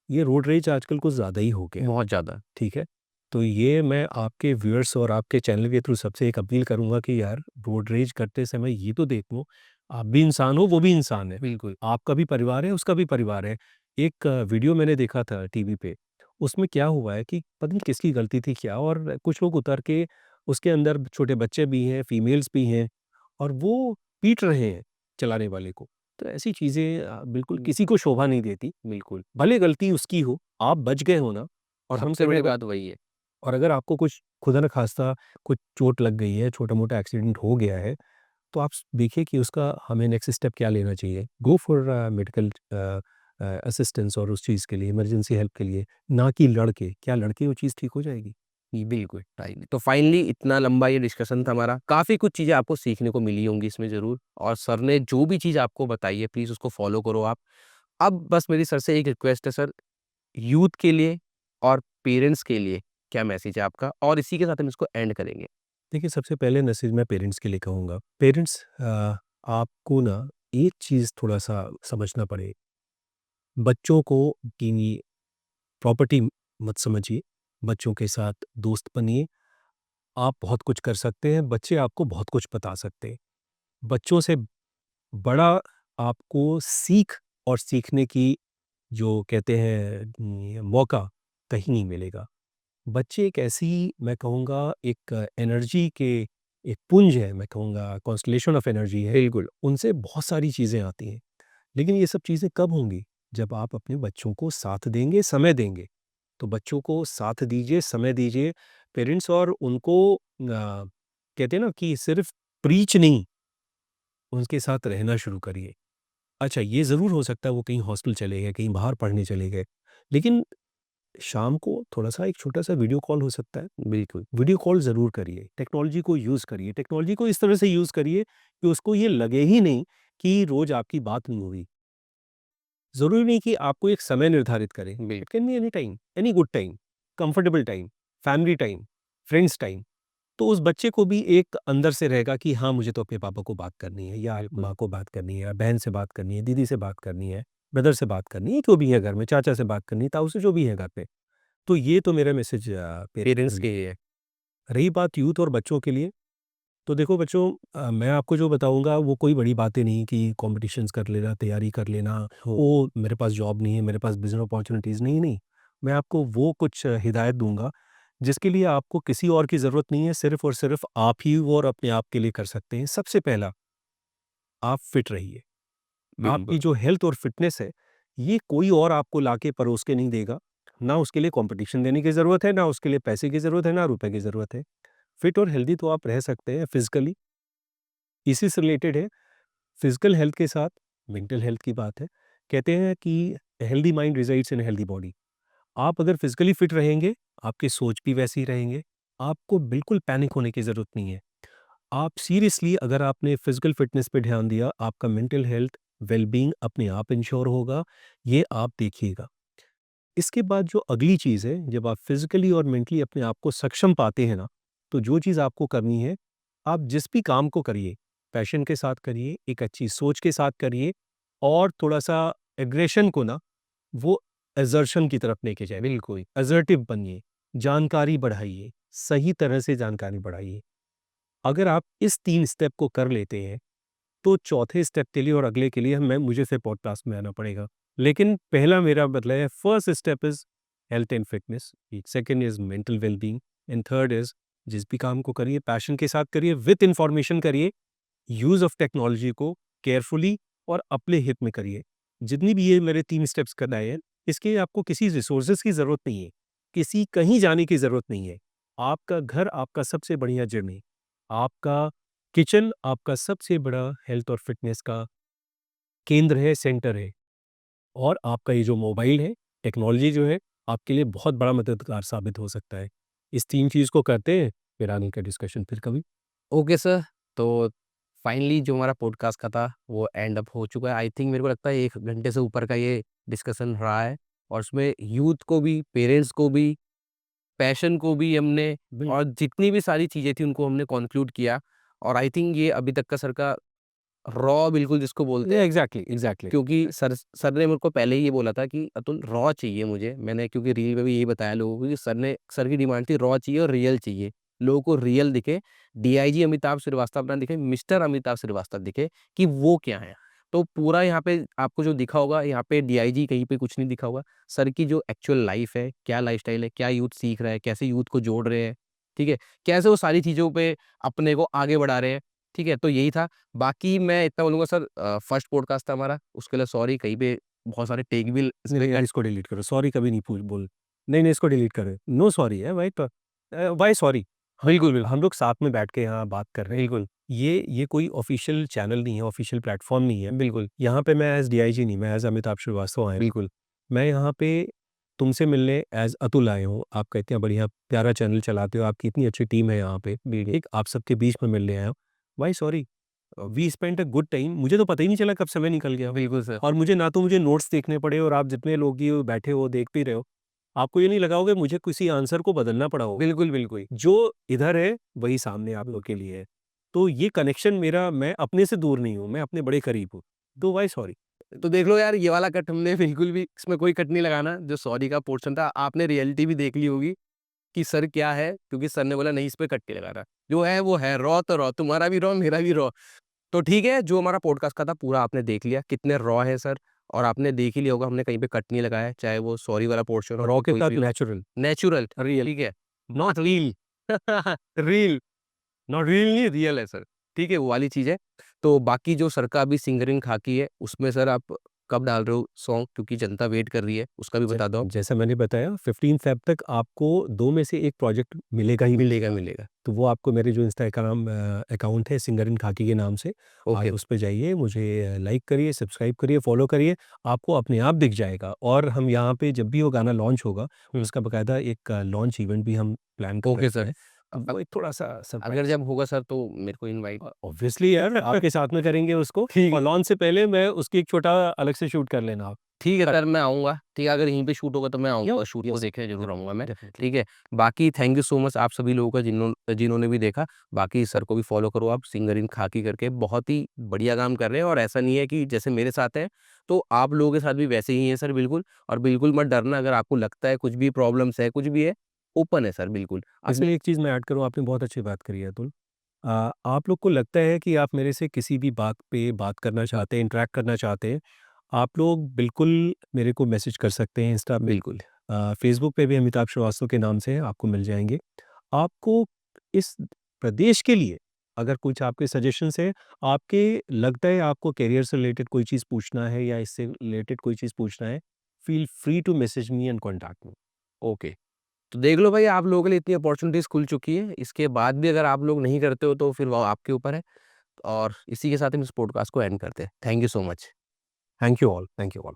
ये रोड रेज आजकल कुछ ज़्यादा ही हो गया। बहुत ज़्यादा। ठीक है? तो ये मैं आपके व्यूअर्स और आपके चैनल के थ्रू सबसे एक अपील करूँगा कि यार रोड रेज करते समय ये तो देखो, आप भी इंसान हो, वो भी इंसान है। बिल्कुल, आपका भी परिवार है, उसका भी परिवार है। एक वीडियो मैंने देखा था टीवी पे, उसमें क्या हुआ है कि पता नहीं किसकी गलती थी क्या, और कुछ लोग उतर के उसके अंदर छोटे बच्चे भी हैं, फीमेल्स भी हैं, और वो पीट रहे हैं चलाने वाले को। तो ऐसी चीज़ें बिल्कुल हुँ, किसी को शोभा नहीं देती। बिल्कुल। भले गलती उसकी हो, आप बच गए हो ना, और हम सबसे कहें बड़ी अगर, बात वही है। और अगर आपको कुछ खुदा न खास्ता कुछ चोट लग गई है, छोटा-मोटा एक्सीडेंट हो गया है, तो आप देखिए कि उसका हमें नेक्स्ट स्टेप क्या लेना चाहिए। गो फॉर मेडिकल असिस्टेंस, और उस चीज़ के लिए इमरजेंसी हेल्प के लिए, ना कि लड़ के। क्या लड़ के वो चीज़ ठीक हो जाएगी? जी, बिल्कुल, राइट। तो फाइनली इतना लंबा ये डिस्कशन था हमारा। काफ़ी कुछ चीज़ें आपको सीखने को मिली होंगी इसमें ज़रूर और सर ने जो भी चीज़ आपको बताई है प्लीज़ उसको फ़ॉलो करो आप। अब बस मेरी सर से एक रिक्वेस्ट है सर, यूथ के लिए और पेरेंट्स के लिए क्या मैसेज है आपका? और इसी के साथ हम इसको एंड करेंगे। देखिए, सबसे पहले मैसेज मैं पेरेंट्स के लिए कहूँगा। पेरेंट्स, आपको ना एक चीज़ थोड़ा-सा समझना पड़े, बच्चों को की प्रॉपर्टी मत समझिए, बच्चों के साथ दोस्त बनिए। आप बहुत कुछ कर सकते हैं, बच्चे आपको बहुत कुछ बता सकते हैं। बच्चों से बड़ा आपको सीख और सीखने की जो कहते हैं मौका कहीं नहीं मिलेगा। बच्चे एक ऐसी, मैं कहूँगा, एक एनर्जी के एक पुंज है, मैं कहूँगा कॉन्स्टेलेशन ऑफ एनर्जी है। बिल्कुल, उनसे बहुत सारी चीज़ें आती हैं। लेकिन ये सब चीज़ें कब होंगी? जब आप अपने बच्चों को साथ देंगे, समय देंगे। तो बच्चों को साथ दीजिए, समय दीजिए पेरेंट्स, और उनको कहते हैं ना कि सिर्फ़ प्रीच नहीं, उनके साथ रहना शुरू करिए। अच्छा, ये ज़रूर हो सकता है वो कहीं हॉस्टल चले गए, कहीं बाहर पढ़ने चले गए, लेकिन शाम को थोड़ा-सा एक छोटा-सा वीडियो कॉल हो सकता है। बिल्कुल। वीडियो कॉल ज़रूर करिए, टेक्नोलॉजी को यूज़ करिए, टेक्नोलॉजी को इस तरह से यूज़ करिए कि उसको ये लगे ही नहीं कि रोज़ आपकी बात नहीं हुई। ज़रूरी नहीं कि आपको एक समय निर्धारित करें। बिल्कुल। It can be any time, any good time, comfortable time, family time, friends time. तो उस बच्चे को भी एक अंदर से रहेगा कि हाँ, मुझे तो अपने पापा को बात करनी है, या बिल्कुल। माँ को बात करनी है, या बहन से बात करनी है, दीदी से बात करनी है, ब्रदर से बात करनी है, जो भी है घर में, चाचा से बात करनी है, ताऊ से, जो भी है घर पे। तो ये तो मेरा मैसेज पेरेंट्स पेरेंट्स के के लिए। रही बात यूथ और बच्चों के लिए, तो देखो बच्चों, मैं आपको जो बताऊँगा वो कोई बड़ी बातें नहीं कि कॉम्पिटिशन्स कर लेना, तैयारी कर लेना, ओह! मेरे पास जॉब नहीं है, मेरे पास बिज़नेस अपॉर्च्युनिटीज़ नहीं, नहीं। मैं आपको वो कुछ हिदायत दूँगा, जिसके लिए आपको किसी और की ज़रूरत नहीं है, सिर्फ़ और सिर्फ़ आप ही और अपने आप के लिए कर सकते हैं। सबसे पहला, आप फिट रहिए। बिल्कुल। आपकी जो हेल्थ और फिटनेस है, ये कोई और आपको लाके परोस के नहीं देगा। ना उसके लिए कॉम्पिटिशन देने की ज़रूरत है, ना उसके लिए पैसे की ज़रूरत है, ना रुपए की ज़रूरत है। फिट और हेल्दी तो आप रह सकते हैं फिज़िकली, इसी से रिलेटेड है। फिजिकल हेल्थ के साथ मेंटल हेल्थ की बात है। कहते हैं कि हेल्दी माइंड रिजाइड्स इन हेल्दी बॉडी। आप अगर फिजिकली फिट रहेंगे, आपकी सोच भी वैसी ही रहेंगे। आपको बिल्कुल पैनिक होने की ज़रूरत नहीं है। आप सीरियसली अगर आपने फिजिकल फिटनेस पे ध्यान दिया, आपका मेंटल हेल्थ, वेलबींग अपने आप इंश्योर होगा, ये आप देखिएगा। इसके बाद जो अगली चीज़ है, जब आप फिजिकली और मेंटली अपने आप को सक्षम पाते हैं ना, तो जो चीज़ आपको करनी है, आप जिस भी काम को करिए, पैशन के साथ करिए, एक अच्छी सोच के साथ करिए, और थोड़ा-सा एग्रेशन को ना, वो असर्शन की तरफ लेके जाइए। बिल्कुल। असर्टिव बनिए, जानकारी बढ़ाइए, सही तरह से जानकारी बढ़ाइए। अगर आप इस 3 स्टेप को कर लेते हैं, तो चौथे स्टेप के लिए और अगले के लिए मुझे फिर पॉडकास्ट में आना पड़ेगा। लेकिन पहला मेरा मतलब है, first step is health and fitness, second is mental well-being, and third is जिस भी काम को करिए पैशन के साथ करिए, विद इन्फॉर्मेशन करिए, यूज़ ऑफ टेक्नोलॉजी को केयरफुली और अपने हित में करिए। जितनी भी ये मेरे 3 स्टेप्स कराए हैं, इसके लिए आपको किसी रिसोर्सेज़ की ज़रूरत नहीं है, किसी कहीं जाने की ज़रूरत नहीं है। आपका घर आपका सबसे बढ़िया जिम है। आपका किचन आपका सबसे बड़ा हेल्थ और फिटनेस का केंद्र है, सेंटर है। और आपका ये जो मोबाइल है, टेक्नोलॉजी जो है, आपके लिए बहुत बड़ा मददगार साबित हो सकता है। इस 3 चीज़ को करते हैं, फिर आगे का डिस्कशन फिर कभी। ओके सर, तो फाइनली जो हमारा पॉडकास्ट का था वो एंड अप हो चुका है। आई थिंक मेरे को लगता है 1 घंटे से ऊपर का ये डिस्कशन रहा है और उसमें यूथ को भी, पेरेंट्स को भी, पैशन को भी हमने बिल और जितनी भी सारी चीज़ें थी उनको हमने कॉन्क्लूड किया और आई थिंक ये अभी तक का सर का रॉ बिल्कुल जिसको बोलते या हैं एग्ज़ैक्टली, एग्ज़ैक्टली। क्योंकि सर ने मेरे को पहले ही ये बोला था कि अतुल रॉ चाहिए मुझे। मैंने क्योंकि रील में भी यही बताया लोगों को कि सर की डिमांड थी रॉ चाहिए और रियल चाहिए। लोगों को रियल दिखे, डीआईजी अमिताभ श्रीवास्तव ना दिखे, मिस्टर अमिताभ श्रीवास्तव दिखे कि वो क्या है। तो पूरा यहाँ पे आपको जो दिखा होगा, यहाँ पे डीआईजी कहीं पे कुछ नहीं दिखा होगा। सर की जो एक्चुअल लाइफ़ है, क्या लाइफ़स्टाइल है, क्या यूथ सीख रहा है, कैसे यूथ को जोड़ रहे हैं, ठीक है? कैसे वो सारी चीज़ों पे अपने को आगे बढ़ा रहे हैं, ठीक है? तो यही था। बाकी मैं इतना बोलूँगा सर फर्स्ट पॉडकास्ट था हमारा, उसके लिए सॉरी कहीं पे बहुत सारे टेक भी नहीं, नहीं, इसको डिलीट करो, सॉरी कभी नहीं बोल। नहीं, नहीं, इसको डिलीट करो। नो सॉरी है, व्हाई सॉरी? बिल्कुल, बिल्कुल, हम लोग साथ में बैठ के यहाँ बात कर रहे हैं। बिल्कुल, ये कोई ऑफ़िशियल चैनल नहीं है, ऑफ़िशियल प्लेटफ़ॉर्म नहीं है। बिल्कुल, यहाँ पे मैं एज़ डीआईजी नहीं, मैं एज़ अमिताभ श्रीवास्तव आया हूँ। बिल्कुल। मैं यहाँ पे तुमसे मिलने एज़ अतुल आया हूँ। आपका इतना बढ़िया प्यारा चैनल चलाते हो, आपकी इतनी अच्छी टीम है यहाँ पे। एक आप सबके बीच में मिलने आया हूँ। Why sorry? We spent a good time, मुझे तो पता ही नहीं चला कब समय निकल गया। बिल्कुल सर। और मुझे ना तो मुझे नोट्स देखने पड़े, और आप जितने लोग ये बैठे हो, देख भी रहे हो, आपको ये नहीं लगा होगा मुझे किसी आंसर को बदलना पड़ा होगा। बिल्कुल, बिल्कुल। जो इधर है, वही सामने आप लोग के लिए है। तो ये कनेक्शन मेरा, मैं अपने से दूर नहीं हूँ, मैं अपने बड़े करीब हूँ। तो व्हाई सॉरी? तो देख लो यार ये वाला कट हमने बिल्कुल भी इसमें कोई कट नहीं लगाना, जो सॉरी का पोर्शन था आपने रियलिटी भी देख ली होगी कि सर क्या है, क्योंकि सर ने बोला नहीं इस पे कट नहीं लगाना। जो है वो है, रॉ तो रॉ, तुम्हारा भी रॉ, मेरा भी रॉ। तो ठीक है, जो हमारा पॉडकास्ट का था पूरा आपने देख लिया, कितने रॉ है सर और आपने देख ही लिया होगा हमने कहीं पे कट नहीं लगाया है, चाहे वो सॉरी वाला पोर्शन हो, रॉ के कोई साथ भी हो। नेचुरल, नेचुरल, रियल, ठीक है? Not reel, reel. Not real नहीं रियल है सर, ठीक है वो वाली चीज़ है। तो बाकी जो सर का अभी सिंगरिंग खाकी है, उसमें सर आप कब डाल रहे हो सॉन्ग? क्योंकि जनता वेट कर रही है, उसका भी ज बता दो आप। जैसा मैंने बताया 15 फ़ेब तक आपको 2 में से 1 प्रोजेक्ट मिलेगा ही मिलेगा, मिलेगा। मिलेगा। तो वो आपको मेरे जो इंस्टाग्राम अकाउंट है सिंगर इन खाकी के नाम से, ओके, आप उस पे जाइए, मुझे लाइक करिए, सब्सक्राइब करिए, फ़ॉलो करिए, आपको अपने आप दिख जाएगा। और हम यहाँ पे जब भी वो गाना लॉन्च होगा, हुँ, उसका बाकायदा एक लॉन्च इवेंट भी हम प्लान कर ओके रहे सर। हैं। अब अ वो एक थोड़ा-सा अगर सरप्राइज़। जब होगा सर तो मेरे को इनवाइट ऑब्वियसली यार, आपके साथ में करेंगे उसको, ठीक और है। लॉन्च से पहले मैं उसकी एक छोटा अलग से शूट कर लेना आप। ठीक है कर सर, मैं आऊँगा। ठीक है, अगर यहीं पे शूट होगा तो मैं आऊँगा, और शूट को यस, देखने ज़रूर आऊँगा मैं। डेफिनिटली। ठीक है? बाकी थैंक यू सो मच आप सभी लोगों का जिन्होंने भी देखा। बाकी सर को भी फ़ॉलो करो आप, सिंगर इन खाकी करके बहुत ही बढ़िया काम कर रहे हैं, और ऐसा नहीं है कि जैसे मेरे साथ है, तो आप लोगों के साथ भी वैसे ही हैं सर बिल्कुल। और बिल्कुल मत डरना, अगर आपको लगता है कुछ भी प्रॉब्लम्स है, कुछ भी है, ओपन है सर बिल्कुल। इसमें अपनी एक चीज़ मैं ऐड करूँ, आपने बहुत अच्छी बात करी है अतुल। आप लोग को लगता है कि आप मेरे से किसी भी बात पे बात करना चाहते हैं, इंटरैक्ट करना चाहते हैं, आप लोग बिल्कुल मेरे को मैसेज कर सकते हैं इंस्टा पे। बिल्कुल, फ़ेसबुक पे भी अमिताभ श्रीवास्तव के नाम से है, आपको मिल जाएँगे। आपको इस प्रदेश के लिए अगर कुछ आपके सजेशंस हैं, आपके लगता है आपको करियर से रिलेटेड कोई चीज़ पूछना है या इससे रिलेटेड कोई चीज़ पूछना है, feel free to message me and contact me. Okay. तो देख लो भाई, आप लोगों के लिए इतनी अपॉर्च्युनिटीज़ खुल चुकी है, इसके बाद भी अगर आप लोग नहीं करते हो तो फिर वो आपके ऊपर है। और इसी के साथ हम इस पॉडकास्ट को एंड करते हैं। Thank you so much. Thank you all, thank you all.